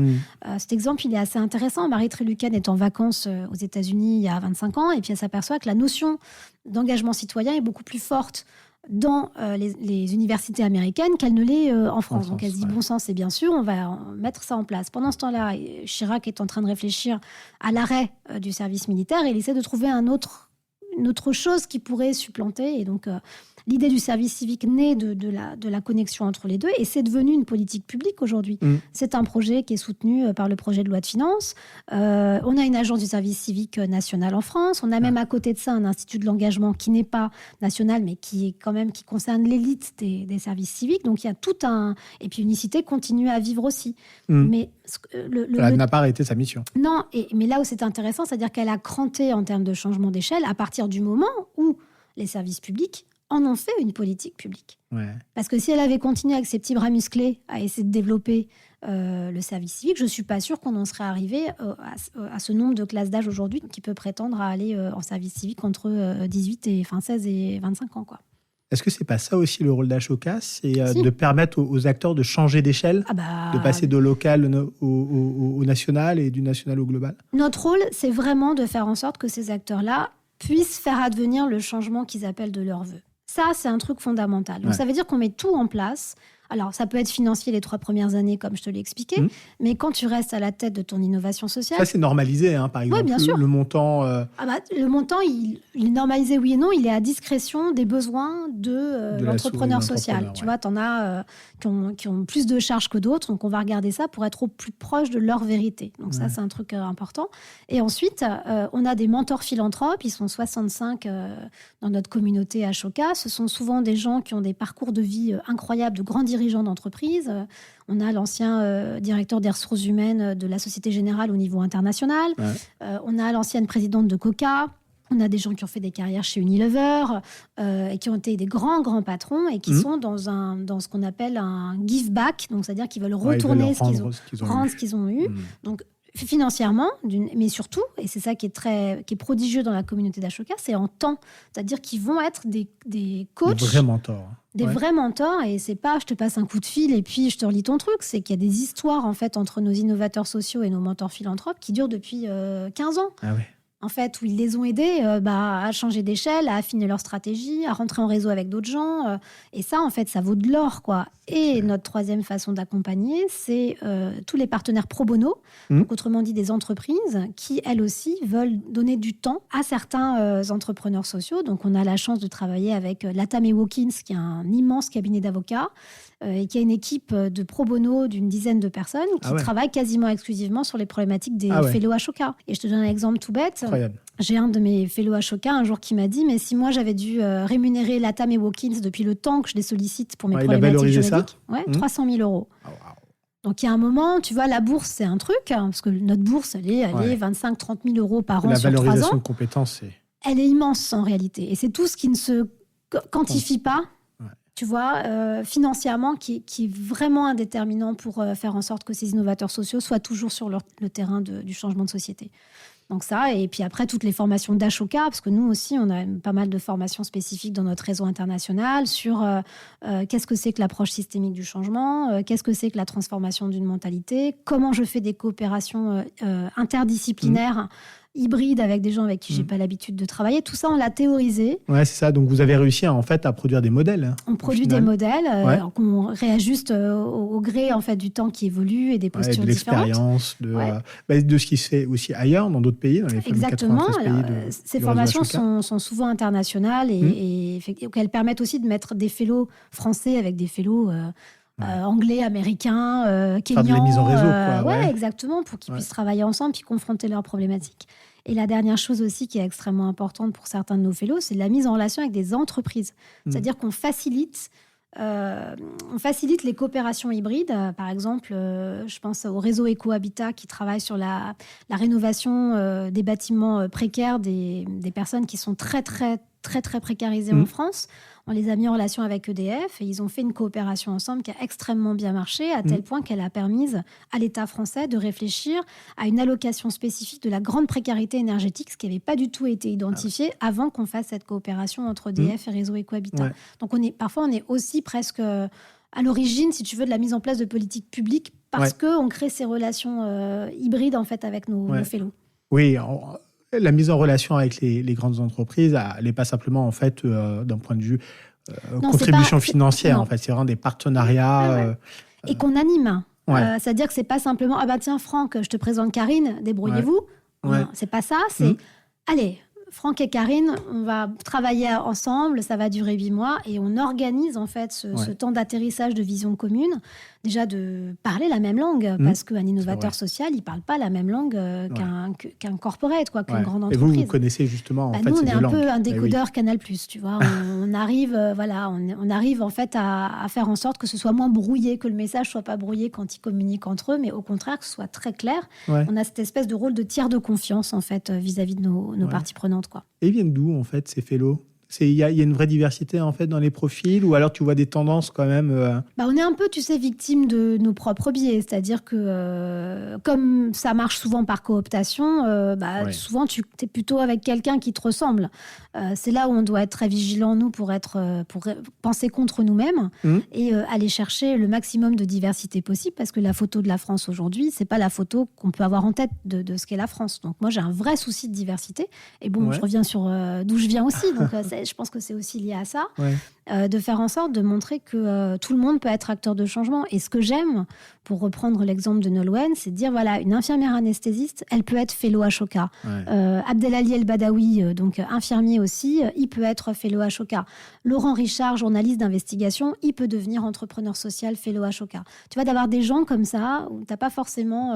S1: Cet exemple, il est assez intéressant. Marie Trélucane est en vacances aux États-Unis il y a 25 ans, et puis elle s'aperçoit que la notion d'engagement citoyen est beaucoup plus forte dans les universités américaines qu'elle ne l'est en France. Donc elle se dit, bon sang, c'est bien sûr, on va mettre ça en place. Pendant ce temps-là, Chirac est en train de réfléchir à l'arrêt du service militaire et il essaie de trouver une autre chose qui pourrait supplanter. Et donc, l'idée du service civique naît de la connexion entre les deux et c'est devenu une politique publique aujourd'hui. C'est un projet qui est soutenu par le projet de loi de finances. On a une agence du service civique national en France. On a même à côté de ça un institut de l'engagement qui n'est pas national mais qui concerne l'élite des services civiques. Donc, il y a tout un... Et puis, Unicité continue à vivre aussi. Mais
S2: elle n'a pas arrêté sa mission.
S1: Non, mais là où c'est intéressant, c'est-à-dire qu'elle a cranté en termes de changement d'échelle à partir du moment où les services publics en ont fait une politique publique. Parce que si elle avait continué avec ses petits bras musclés à essayer de développer le service civique, je ne suis pas sûre qu'on en serait arrivé à ce nombre de classes d'âge aujourd'hui qui peut prétendre à aller en service civique entre 16 et 25 ans, quoi.
S2: Est-ce que c'est pas ça aussi le rôle d'Ashoka, c'est de permettre aux acteurs de changer d'échelle, de passer de local au national et du national au global? Notre
S1: rôle, c'est vraiment de faire en sorte que ces acteurs-là puissent faire advenir le changement qu'ils appellent de leur vœu. Ça, c'est un truc fondamental. Donc, ça veut dire qu'on met tout en place. Alors, ça peut être financier les 3 premières années, comme je te l'ai expliqué, mais quand tu restes à la tête de ton innovation sociale...
S2: Ça, c'est normalisé, hein, par exemple.
S1: Bien sûr.
S2: Le montant...
S1: le montant, il est normalisé, oui et non. Il est à discrétion des besoins de l'entrepreneur social. Tu vois, t'en as qui ont plus de charges que d'autres, donc on va regarder ça pour être au plus proche de leur vérité. Donc ça, c'est un truc important. Et ensuite, on a des mentors philanthropes. Ils sont 65 dans notre communauté Ashoka. Ce sont souvent des gens qui ont des parcours de vie incroyables, de grands dirigeants d'entreprise. On a l'ancien directeur des ressources humaines de la Société Générale au niveau international. On a l'ancienne présidente de Coca. On a des gens qui ont fait des carrières chez Unilever et qui ont été des grands patrons et qui sont dans ce qu'on appelle un give back, donc c'est-à-dire qu'ils veulent retourner ce qu'ils ont eu. Donc financièrement, mais surtout, et c'est ça qui est prodigieux dans la communauté d'Ashoka, c'est en temps. C'est-à-dire qu'ils vont être des coachs.
S2: Des vrais mentors.
S1: Des vrais mentors, et c'est pas je te passe un coup de fil et puis je te relis ton truc, c'est qu'il y a des histoires en fait entre nos innovateurs sociaux et nos mentors philanthropes qui durent depuis 15 ans. en fait, où ils les ont aidés à changer d'échelle, à affiner leur stratégie, à rentrer en réseau avec d'autres gens. Et ça, en fait, ça vaut de l'or, quoi. Et notre troisième façon d'accompagner, c'est tous les partenaires pro bono, donc autrement dit des entreprises qui, elles aussi, veulent donner du temps à certains entrepreneurs sociaux. Donc, on a la chance de travailler avec Latam et Hawkins, qui est un immense cabinet d'avocats, et qui a une équipe de pro bono d'une dizaine de personnes qui travaillent quasiment exclusivement sur les problématiques des fellows Ashoka. Et je te donne un exemple tout bête.
S2: Incroyable.
S1: J'ai un de mes fellows Ashoka un jour qui m'a dit, mais si moi j'avais dû rémunérer Latam et Hawkins depuis le temps que je les sollicite pour mes problématiques juridiques, 300 000 euros.
S2: Oh, wow.
S1: Donc il y a un moment, tu vois, la bourse c'est un truc, parce que notre bourse elle est 25-30 000 euros par an sur 3 ans.
S2: La valorisation de compétences,
S1: elle est immense en réalité. Et c'est tout ce qui ne se quantifie pas. Tu vois, financièrement, qui est vraiment un déterminant pour faire en sorte que ces innovateurs sociaux soient toujours sur le terrain du changement de société. Donc ça, et puis après, toutes les formations d'Ashoka, parce que nous aussi, on a pas mal de formations spécifiques dans notre réseau international sur qu'est-ce que c'est que l'approche systémique du changement, qu'est-ce que c'est que la transformation d'une mentalité, comment je fais des coopérations interdisciplinaires, hybride avec des gens avec qui j'ai pas l'habitude de travailler. Tout ça, on l'a théorisé.
S2: Ouais, c'est ça. Donc, vous avez réussi en fait à produire des modèles.
S1: On produit des modèles qu'on réajuste au gré en fait du temps qui évolue et des postures
S2: de
S1: l'expérience,
S2: de ce qui se fait aussi ailleurs dans d'autres pays, dans les fameux 93 pays.
S1: Ces formations sont souvent internationales et elles permettent aussi de mettre des fellows français avec des fellows anglais, américains, kenyans.
S2: Faire de la mise en réseau, quoi.
S1: Exactement, pour qu'ils puissent travailler ensemble puis confronter leurs problématiques. Et la dernière chose aussi qui est extrêmement importante pour certains de nos fellows, c'est la mise en relation avec des entreprises. C'est-à-dire qu'on facilite les coopérations hybrides. Par exemple, je pense au réseau Ecohabitat qui travaille sur la rénovation des bâtiments précaires des personnes qui sont très, très, très, très précarisées en France. On les a mis en relation avec EDF et ils ont fait une coopération ensemble qui a extrêmement bien marché, à tel point qu'elle a permis à l'État français de réfléchir à une allocation spécifique de la grande précarité énergétique, ce qui n'avait pas du tout été identifié avant qu'on fasse cette coopération entre EDF et Réseau Ecohabitat. Donc parfois, on est aussi presque à l'origine, si tu veux, de la mise en place de politiques publiques parce qu'on crée ces relations hybrides en fait, avec nos fellows.
S2: Oui, la mise en relation avec les grandes entreprises, elle n'est pas simplement en fait d'un point de vue contribution financière. En fait, c'est vraiment des partenariats
S1: et qu'on anime. C'est-à-dire que c'est pas simplement tiens Franck, je te présente Karine, débrouillez-vous. Non, c'est pas ça. C'est allez. Franck et Karine, on va travailler ensemble, ça va durer 8 mois et on organise en fait ce temps d'atterrissage de vision commune. Déjà de parler la même langue, parce qu'un innovateur social, il ne parle pas la même langue qu'un corporate, qu'une grande entreprise.
S2: Et vous connaissez justement en fait,
S1: nous,
S2: ces
S1: on est
S2: deux
S1: un
S2: langues.
S1: peu un décodeur Canal+, tu vois. On arrive en fait à faire en sorte que ce soit moins brouillé, que le message ne soit pas brouillé quand ils communiquent entre eux, mais au contraire que ce soit très clair. On a cette espèce de rôle de tiers de confiance en fait vis-à-vis de nos parties prenantes, quoi.
S2: Et ils viennent d'où en fait ces fellows ? Il y a une vraie diversité en fait dans les profils, ou alors tu vois des tendances quand même
S1: On est un peu, tu sais, victime de nos propres biais. C'est-à-dire que comme ça marche souvent par cooptation, souvent tu es plutôt avec quelqu'un qui te ressemble. C'est là où on doit être très vigilant, nous, pour penser contre nous-mêmes et aller chercher le maximum de diversité possible, parce que la photo de la France aujourd'hui, c'est pas la photo qu'on peut avoir en tête de ce qu'est la France. Donc moi, j'ai un vrai souci de diversité. Et je reviens sur d'où je viens aussi. Donc je pense que c'est aussi lié à ça, de faire en sorte de montrer que tout le monde peut être acteur de changement. Et ce que j'aime, pour reprendre l'exemple de Nolwenn, c'est de dire, voilà, une infirmière anesthésiste, elle peut être fellow Ashoka. Abdelali El-Badawi, donc infirmier aussi, il peut être fellow Ashoka. Laurent Richard, journaliste d'investigation, il peut devenir entrepreneur social fellow Ashoka. Tu vois, d'avoir des gens comme ça, où tu n'as pas forcément...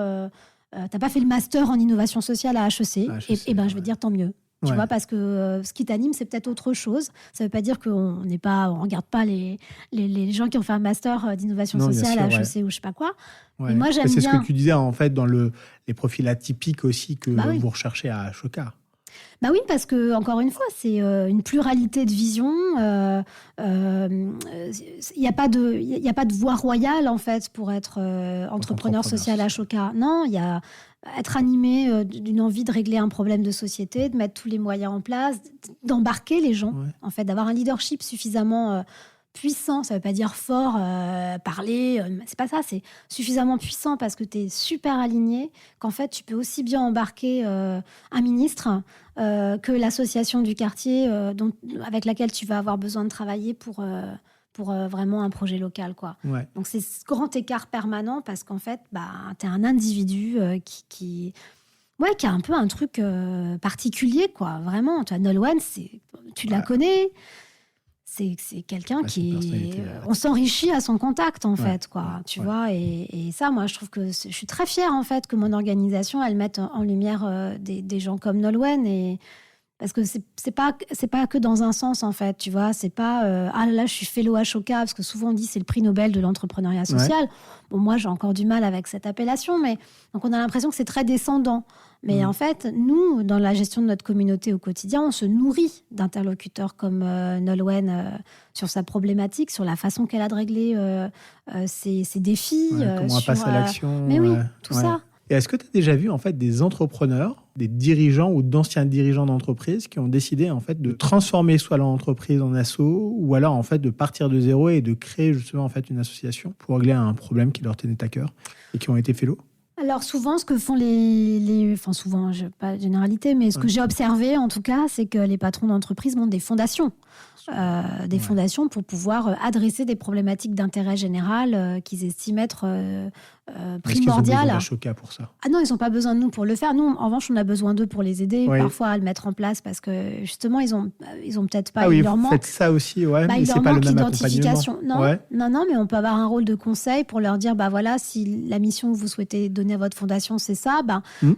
S1: t'as pas fait le master en innovation sociale à HEC, je vais dire tant mieux. Tu vois, parce que ce qui t'anime, c'est peut-être autre chose. Ça ne veut pas dire qu'on ne regarde pas les gens qui ont fait un master d'innovation sociale à HEC ou je ne sais pas quoi. Mais moi, j'aime bien...
S2: C'est ce que tu disais, en fait, dans les profils atypiques aussi que vous recherchez à Ashoka.
S1: Oui, parce que, encore une fois, c'est une pluralité de visions. Il n'y a pas de voie royale, en fait, pour être entrepreneur social à Ashoka. Non, il y a être animé d'une envie de régler un problème de société, de mettre tous les moyens en place, d'embarquer les gens, en fait, d'avoir un leadership suffisamment puissant, ça veut pas dire fort, parler, c'est pas ça, c'est suffisamment puissant parce que tu es super aligné, qu'en fait, tu peux aussi bien embarquer un ministre que l'association du quartier avec laquelle tu vas avoir besoin de travailler pour vraiment un projet local, quoi.
S2: Ouais.
S1: Donc, c'est ce grand écart permanent parce qu'en fait, tu es un individu qui a un peu un truc particulier, quoi. Vraiment, tu vois, Nolwenn, tu la connais. C'est quelqu'un on s'enrichit à son contact, en fait, quoi. Tu vois, et ça, moi, je trouve que je suis très fière, en fait, que mon organisation, elle mette en lumière des gens comme Nolwenn, parce que c'est pas que dans un sens, en fait, tu vois. C'est pas ah là, je suis fellow Ashoka, parce que souvent on dit c'est le prix Nobel de l'entrepreneuriat social. Bon, moi, j'ai encore du mal avec cette appellation, mais donc on a l'impression que c'est très descendant. Mais en fait, nous, dans la gestion de notre communauté au quotidien, on se nourrit d'interlocuteurs comme Nolwenn sur sa problématique, sur la façon qu'elle a de régler ses défis.
S2: Comment on passe à l'action.
S1: Mais oui, tout ça.
S2: Et est-ce que tu as déjà vu en fait des entrepreneurs, des dirigeants ou d'anciens dirigeants d'entreprise qui ont décidé en fait de transformer soit leur entreprise en asso ou alors en fait de partir de zéro et de créer justement en fait une association pour régler un problème qui leur tenait à cœur et qui ont été fellows?
S1: Alors souvent, ce que font enfin souvent, pas de généralité, mais ce que j'ai observé en tout cas, c'est que les patrons d'entreprise montent des fondations. Fondations pour pouvoir adresser des problématiques d'intérêt général qu'ils estiment être primordiales.
S2: Est-ce qu'ils ont besoin pour ça?
S1: Ah non, ils n'ont pas besoin de nous pour le faire. Nous, en revanche, on a besoin d'eux pour les aider, parfois à le mettre en place, parce que justement, ils ont peut-être pas.
S2: Il leur manque. Faites ça aussi, mais c'est pas le même accompagnement.
S1: Non, mais on peut avoir un rôle de conseil pour leur dire, voilà, si la mission que vous souhaitez donner à votre fondation, c'est ça,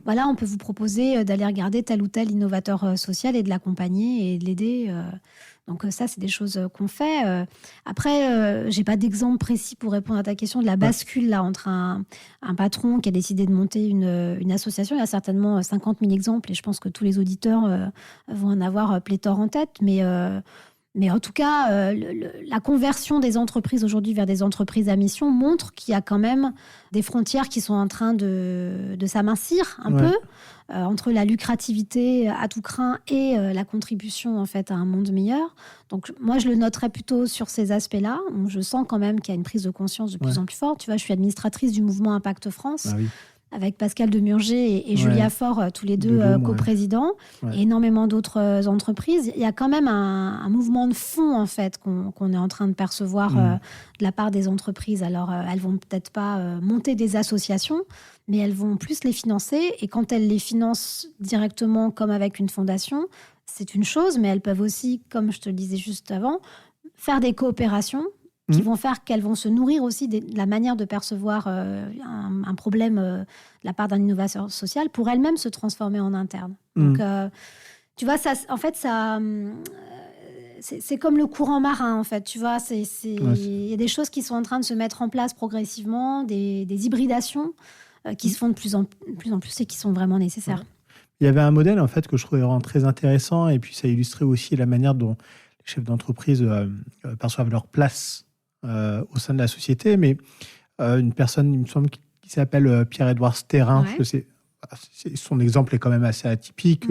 S1: voilà, on peut vous proposer d'aller regarder tel ou tel innovateur social et de l'accompagner et de l'aider. Donc ça, c'est des choses qu'on fait. Après, j'ai pas d'exemple précis pour répondre à ta question de la bascule là, entre un patron qui a décidé de monter une association. Il y a certainement 50 000 exemples et je pense que tous les auditeurs vont en avoir pléthore en tête. Mais en tout cas, la conversion des entreprises aujourd'hui vers des entreprises à mission montre qu'il y a quand même des frontières qui sont en train de s'amincir un peu entre la lucrativité à tout crin et la contribution en fait à un monde meilleur. Donc moi, je le noterais plutôt sur ces aspects-là. Je sens quand même qu'il y a une prise de conscience de plus en plus forte. Tu vois, je suis administratrice du mouvement Impact France. Ah oui. Avec Pascal Demurger et Julia Faure, tous les deux coprésidents, et énormément d'autres entreprises. Il y a quand même un mouvement de fond, en fait, qu'on est en train de percevoir de la part des entreprises. Alors, elles vont peut-être pas monter des associations, mais elles vont plus les financer. Et quand elles les financent directement, comme avec une fondation, c'est une chose, mais elles peuvent aussi, comme je te le disais juste avant, faire des coopérations qui vont faire qu'elles vont se nourrir aussi de la manière de percevoir un problème de la part d'un innovateur social pour elles-mêmes se transformer en interne. Donc, tu vois, ça, en fait, c'est comme le courant marin, en fait. Tu vois, il y a des choses qui sont en train de se mettre en place progressivement, des hybridations qui se font de plus en plus et qui sont vraiment nécessaires.
S2: Il y avait un modèle, en fait, que je trouvais vraiment très intéressant et puis ça illustrait aussi la manière dont les chefs d'entreprise perçoivent leur place au sein de la société, mais une personne, il me semble, qui s'appelle Pierre-Édouard Sterrin, son exemple est quand même assez atypique,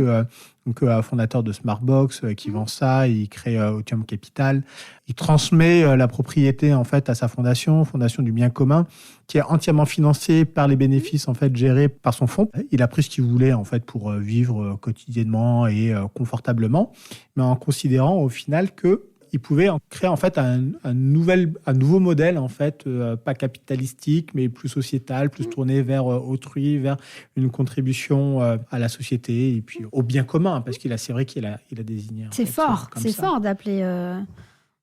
S2: fondateur de Smartbox, qui vend ça, il crée Otium Capital, il transmet la propriété en fait à sa fondation du bien commun, qui est entièrement financée par les bénéfices en fait gérés par son fonds. Il a pris ce qu'il voulait en fait pour vivre quotidiennement et confortablement, mais en considérant au final que il pouvait créer en fait un nouveau modèle en fait, pas capitalistique mais plus sociétal, plus tourné vers autrui, vers une contribution à la société et puis au bien commun, parce c'est vrai qu'il a désigné.
S1: C'est fort d'appeler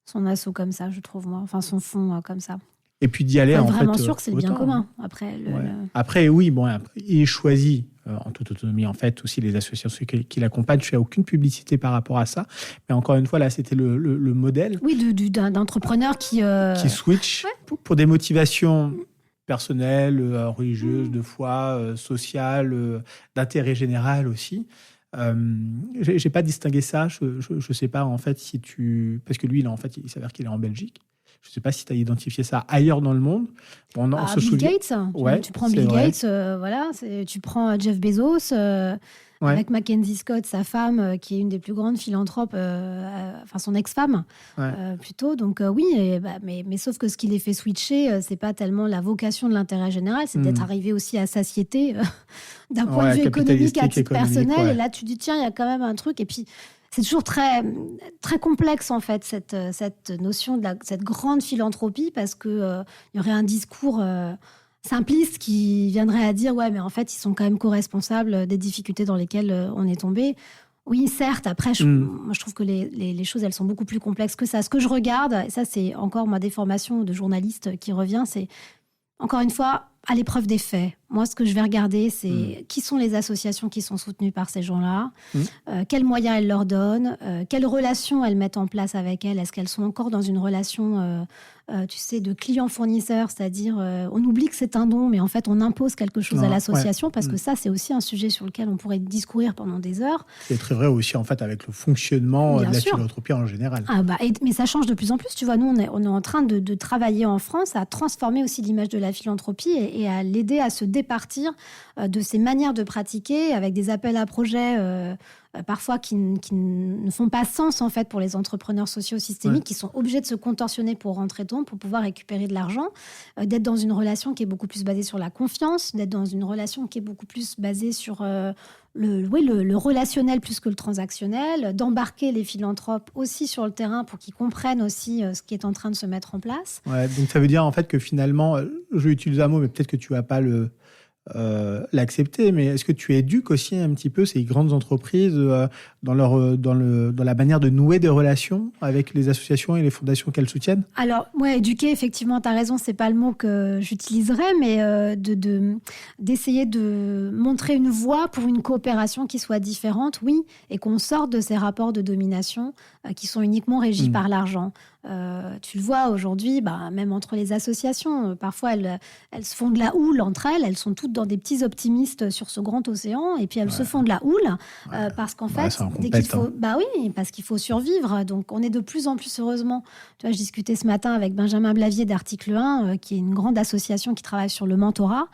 S1: son asso comme ça, je trouve moi, enfin son fonds comme ça.
S2: Et puis d'y aller en fait.
S1: Vraiment sûr que c'est le bien commun.
S2: Après, oui, il choisit en toute autonomie en fait aussi les associations qui l'accompagnent. Je fais aucune publicité par rapport à ça, mais encore une fois là, c'était le modèle.
S1: Oui, d'entrepreneur qui
S2: switch pour des motivations personnelles, religieuses, de foi, sociales, d'intérêt général aussi. J'ai pas distingué ça. Je sais pas en fait si parce que lui, il s'avère qu'il est en Belgique. Je ne sais pas si tu as identifié ça ailleurs dans le monde. On se
S1: Bill
S2: souvient.
S1: Gates,
S2: Ouais,
S1: tu prends
S2: c'est
S1: Bill
S2: vrai.
S1: Gates, voilà, tu prends Jeff Bezos,
S2: Ouais.
S1: avec Mackenzie Scott, sa femme, qui est une des plus grandes philanthropes, enfin son ex-femme,
S2: Ouais.
S1: plutôt. Donc oui, mais sauf que ce qui les fait switcher, c'est pas tellement la vocation de l'intérêt général, c'est d'être arrivé aussi à satiété d'un point de
S2: Ouais,
S1: vue économique, à
S2: capitalistique,
S1: titre
S2: économique,
S1: personnel.
S2: ouais.
S1: Et là, tu dis, tiens, il y a quand même un truc. Et puis, c'est toujours très, très complexe, en fait, cette notion de cette grande philanthropie, parce qu'il y aurait un discours simpliste qui viendrait à dire, ouais, mais en fait, ils sont quand même co-responsables des difficultés dans lesquelles on est tombé. Oui, certes, après, moi, je trouve que les choses, elles sont beaucoup plus complexes que ça. Ce que je regarde, et ça, c'est encore ma déformation de journaliste qui revient, c'est, encore une fois, à l'épreuve des faits. Moi, ce que je vais regarder, c'est qui sont les associations qui sont soutenues par ces gens-là, quels moyens elles leur donnent, quelles relations elles mettent en place avec elles. Est-ce qu'elles sont encore dans une relation, tu sais, de client-fournisseur, c'est-à-dire on oublie que c'est un don, mais en fait, on impose quelque chose à l'association, parce que ça, c'est aussi un sujet sur lequel on pourrait discourir pendant des heures.
S2: C'est très vrai aussi, en fait, avec le fonctionnement
S1: Bien
S2: de la
S1: sûr.
S2: philanthropie en général.
S1: Mais ça change de plus en plus. Tu vois, nous, on est en train de travailler en France à transformer aussi l'image de la philanthropie et à l'aider à se départir de ces manières de pratiquer avec des appels à projets parfois qui ne font pas sens en fait pour les entrepreneurs sociaux systémiques qui sont obligés de se contorsionner pour rentrer dedans, pour pouvoir récupérer de l'argent, d'être dans une relation qui est beaucoup plus basée sur la confiance, d'être dans une relation qui est beaucoup plus basée sur le relationnel plus que le transactionnel, d'embarquer les philanthropes aussi sur le terrain pour qu'ils comprennent aussi ce qui est en train de se mettre en place.
S2: Ouais, donc ça veut dire en fait que finalement, je vais utiliser un mot, mais peut-être que tu vas pas l'accepter, mais est-ce que tu éduques aussi un petit peu ces grandes entreprises dans la manière de nouer des relations avec les associations et les fondations qu'elles soutiennent?
S1: Alors, ouais, éduquer, effectivement, tu as raison, c'est pas le mot que j'utiliserais, mais d'essayer de montrer une voie pour une coopération qui soit différente, oui, et qu'on sorte de ces rapports de domination qui sont uniquement régis par l'argent. Tu le vois aujourd'hui, même entre les associations, parfois elles se font de la houle entre elles, elles sont toutes dans des petits optimistes sur ce grand océan, et puis elles se font de la houle parce qu'en fait, dès qu'il faut, oui, parce qu'il faut survivre. Donc on est de plus en plus, heureusement. Tu vois, je discutais ce matin avec Benjamin Blavier d'Article 1, qui est une grande association qui travaille sur le mentorat.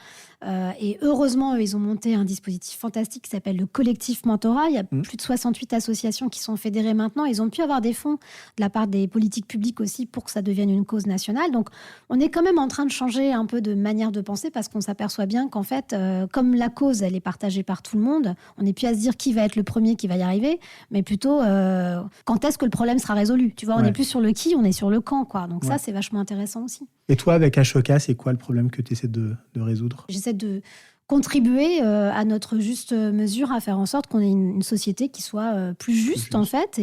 S1: Et heureusement, ils ont monté un dispositif fantastique qui s'appelle le collectif mentorat. Il y a plus de 68 associations qui sont fédérées maintenant. Ils ont pu avoir des fonds de la part des politiques publiques aussi pour que ça devienne une cause nationale. Donc, on est quand même en train de changer un peu de manière de penser parce qu'on s'aperçoit bien qu'en fait, comme la cause, elle est partagée par tout le monde, on n'est plus à se dire qui va être le premier qui va y arriver, mais plutôt quand est-ce que le problème sera résolu. Tu vois, on n'est plus sur le qui, on est sur le quand, quoi. Donc ça, c'est vachement intéressant aussi.
S2: Et toi, avec Ashoka, c'est quoi le problème que tu essaies de résoudre?
S1: J'essaie de contribuer à notre juste mesure à faire en sorte qu'on ait une société qui soit plus juste, en fait.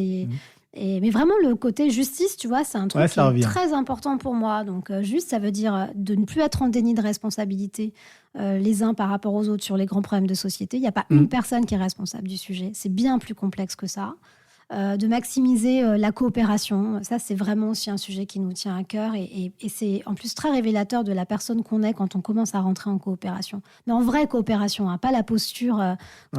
S1: Mais vraiment, le côté justice, tu vois, c'est un truc qui est très important pour moi. Donc, juste, ça veut dire de ne plus être en déni de responsabilité les uns par rapport aux autres sur les grands problèmes de société. Il n'y a pas une personne qui est responsable du sujet. C'est bien plus complexe que ça. De maximiser la coopération. Ça, c'est vraiment aussi un sujet qui nous tient à cœur et c'est en plus très révélateur de la personne qu'on est quand on commence à rentrer en coopération. Mais en vraie coopération, pas la posture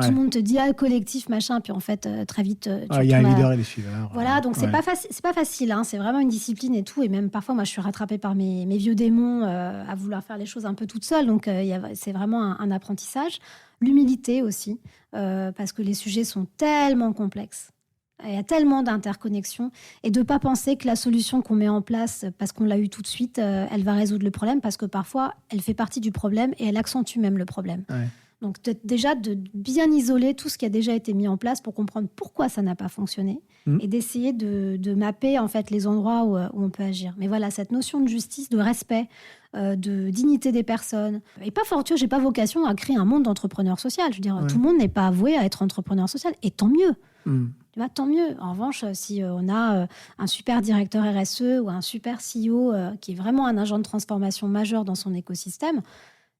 S1: tout le monde te dit collectif, machin, puis en fait, très vite...
S2: Il y a un leader et des suiveurs.
S1: Voilà, donc c'est pas facile, c'est vraiment une discipline et tout. Et même parfois, moi, je suis rattrapée par mes vieux démons à vouloir faire les choses un peu toute seule. Donc, c'est vraiment un apprentissage. L'humilité aussi, parce que les sujets sont tellement complexes. Il y a tellement d'interconnexions et de ne pas penser que la solution qu'on met en place, parce qu'on l'a eu tout de suite, elle va résoudre le problème, parce que parfois, elle fait partie du problème et elle accentue même le problème. Ouais. Donc déjà, de bien isoler tout ce qui a déjà été mis en place pour comprendre pourquoi ça n'a pas fonctionné et d'essayer de mapper en fait, les endroits où on peut agir. Mais voilà, cette notion de justice, de respect, de dignité des personnes. Et pas fortueux, j'ai pas vocation à créer un monde d'entrepreneurs sociaux. Je veux dire, tout le monde n'est pas avoué à être entrepreneur social, et tant mieux. Tu vois, tant mieux. En revanche, si on a un super directeur RSE ou un super CEO qui est vraiment un agent de transformation majeur dans son écosystème,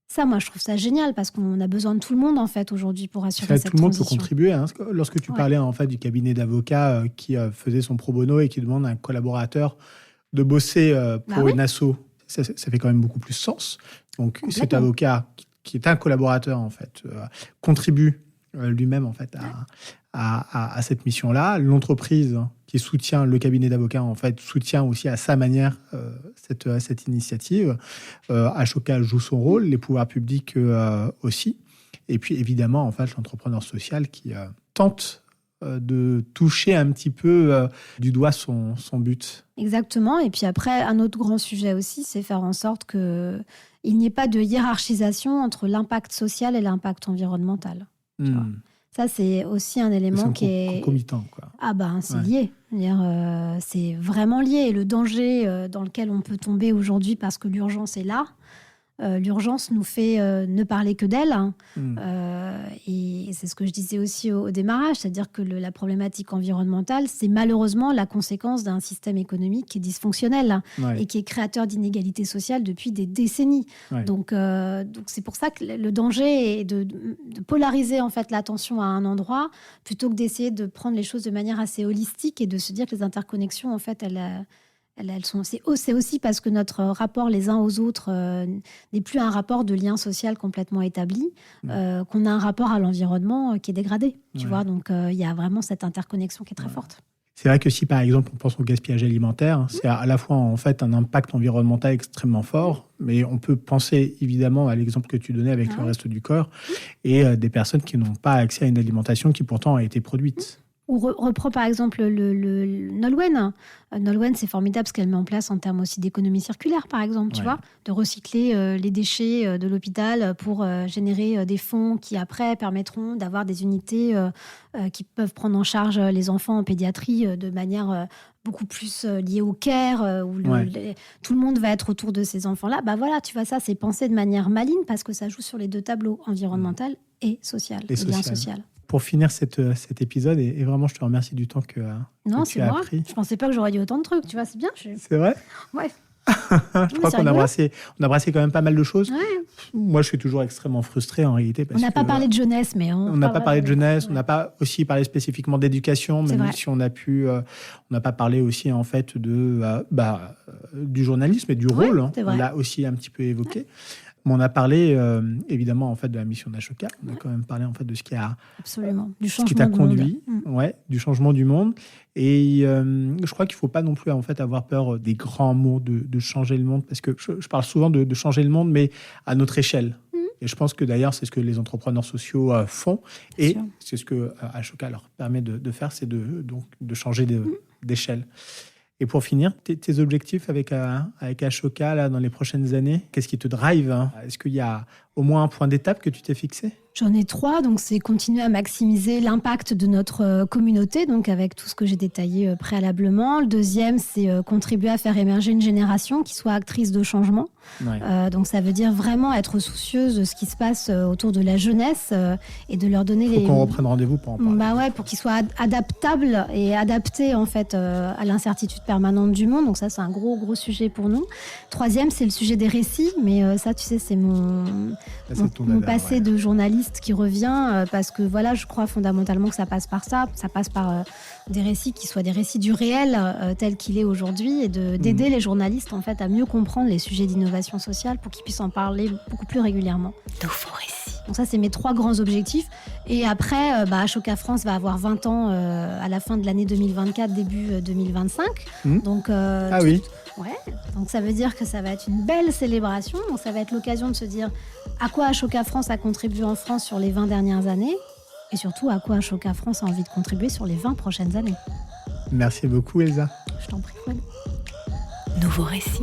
S1: ça, moi, je trouve ça génial parce qu'on a besoin de tout le monde, en fait, aujourd'hui pour assurer cette transition.
S2: Tout le monde peut contribuer. Lorsque tu parlais, en fait, du cabinet d'avocats qui faisait son pro bono et qui demande à un collaborateur de bosser pour une asso, ça fait quand même beaucoup plus sens. Donc, cet avocat, qui est un collaborateur, en fait, contribue lui-même en fait à cette mission-là. L'entreprise qui soutient le cabinet d'avocats en fait soutient aussi à sa manière cette initiative. Ashoka joue son rôle, les pouvoirs publics aussi, et puis évidemment en fait l'entrepreneur social qui tente de toucher un petit peu du doigt son but.
S1: Exactement. Et puis après, un autre grand sujet aussi, c'est faire en sorte qu'il n'y ait pas de hiérarchisation entre l'impact social et l'impact environnemental. Tu vois. Ça, c'est aussi un élément qui est
S2: concomitant, quoi.
S1: Ah ben, c'est lié. C'est vraiment lié. Et le danger dans lequel on peut tomber aujourd'hui parce que l'urgence est là, l'urgence nous fait ne parler que d'elle. Et c'est ce que je disais aussi au démarrage, c'est-à-dire que la problématique environnementale, c'est malheureusement la conséquence d'un système économique qui est dysfonctionnel et qui est créateur d'inégalités sociales depuis des décennies. Donc c'est pour ça que le danger est de polariser en fait l'attention à un endroit plutôt que d'essayer de prendre les choses de manière assez holistique et de se dire que les interconnexions, en fait, c'est aussi parce que notre rapport les uns aux autres n'est plus un rapport de lien social complètement établi, qu'on a un rapport à l'environnement qui est dégradé. Tu vois, donc il y a vraiment cette interconnexion qui est très forte.
S2: C'est vrai que si par exemple on pense au gaspillage alimentaire, c'est à la fois en fait un impact environnemental extrêmement fort, mais on peut penser évidemment à l'exemple que tu donnais avec le reste du corps et des personnes qui n'ont pas accès à une alimentation qui pourtant a été produite.
S1: Ou reprends par exemple le Nolwenn. Nolwenn, c'est formidable ce qu'elle met en place en termes aussi d'économie circulaire, par exemple, tu vois, de recycler les déchets de l'hôpital pour générer des fonds qui après permettront d'avoir des unités qui peuvent prendre en charge les enfants en pédiatrie de manière beaucoup plus liée au care, où tout le monde va être autour de ces enfants-là. Bah voilà, tu vois, ça, c'est pensé de manière maligne parce que ça joue sur les deux tableaux, environnemental et social, le lien social.
S2: Pour finir cet épisode, et vraiment, je te remercie du temps que tu as pris.
S1: Je pensais pas que j'aurais dit autant de trucs, tu vois, c'est bien.
S2: C'est vrai ?
S1: Ouais.
S2: Je crois qu'on a brassé quand même pas mal de choses.
S1: Ouais.
S2: Moi, je suis toujours extrêmement frustré en réalité.
S1: On n'a pas parlé de jeunesse, mais
S2: on n'a pas parlé de jeunesse. On n'a pas aussi parlé spécifiquement d'éducation, même si on a pu. On n'a pas parlé aussi en fait du journalisme et du rôle. On l'a aussi un petit peu évoqué. Ouais. Mais on a parlé évidemment en fait de la mission d'Ashoka. On a quand même parlé en fait de ce qui a conduit, du changement du monde. Et je crois qu'il ne faut pas non plus en fait avoir peur des grands mots de changer le monde, parce que je parle souvent de changer le monde, mais à notre échelle. Et je pense que d'ailleurs c'est ce que les entrepreneurs sociaux font, et c'est ce que Ashoka leur permet de faire, c'est de changer d'échelle. Et pour finir, tes objectifs avec Ashoka là, dans les prochaines années, qu'est-ce qui te drive ? Est-ce qu'il y a au moins un point d'étape que tu t'es fixé ?
S1: J'en ai 3, donc c'est continuer à maximiser l'impact de notre communauté, donc avec tout ce que j'ai détaillé préalablement. Le deuxième, c'est contribuer à faire émerger une génération qui soit actrice de changement. Donc ça veut dire vraiment être soucieuse de ce qui se passe autour de la jeunesse et de leur donner
S2: Faut qu'on reprenne rendez-vous pour en parler.
S1: Pour qu'ils soient adaptables et adaptés en fait à l'incertitude permanente du monde. Donc ça, c'est un gros sujet pour nous. Troisième, c'est le sujet des récits, mais ça, tu sais, c'est mon passé de journaliste qui revient, parce que voilà, je crois fondamentalement que ça passe par ça. Ça passe par des récits qui soient des récits du réel tel qu'il est aujourd'hui, et d'aider les journalistes en fait à mieux comprendre les sujets d'innovation sociale pour qu'ils puissent en parler beaucoup plus régulièrement.
S3: Nouveau récit.
S1: Donc ça, c'est mes 3 grands objectifs. Et après, Ashoka France va avoir 20 ans à la fin de l'année 2024, début 2025. Donc, donc ça veut dire que ça va être une belle célébration. Donc ça va être l'occasion de se dire à quoi Ashoka France a contribué en France sur les 20 dernières années, et surtout à quoi Ashoka France a envie de contribuer sur les 20 prochaines années.
S2: Merci beaucoup, Elsa.
S1: Je t'en prie, Fred.
S3: Nouveau récit.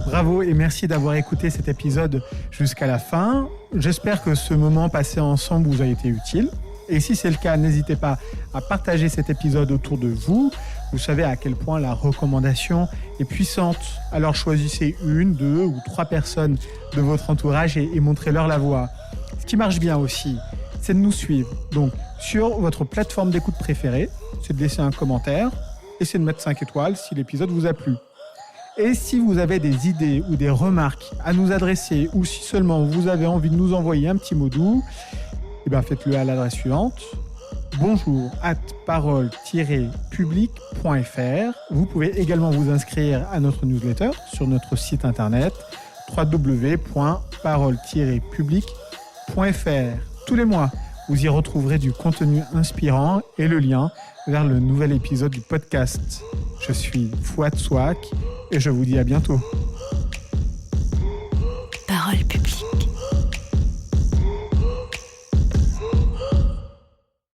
S2: Bravo et merci d'avoir écouté cet épisode jusqu'à la fin. J'espère que ce moment passé ensemble vous a été utile. Et si c'est le cas, n'hésitez pas à partager cet épisode autour de vous. Vous savez à quel point la recommandation est puissante. Alors choisissez 1, 2 ou 3 personnes de votre entourage et montrez-leur la voie. Ce qui marche bien aussi, c'est de nous suivre. Donc, sur votre plateforme d'écoute préférée, c'est de laisser un commentaire et c'est de mettre 5 étoiles si l'épisode vous a plu. Et si vous avez des idées ou des remarques à nous adresser, ou si seulement vous avez envie de nous envoyer un petit mot doux, faites-le à l'adresse suivante: bonjour@parole-public.fr. Vous pouvez également vous inscrire à notre newsletter sur notre site internet www.parole-public.fr. Tous les mois, vous y retrouverez du contenu inspirant et le lien vers le nouvel épisode du podcast. Je suis Fouad Souak et je vous dis à bientôt.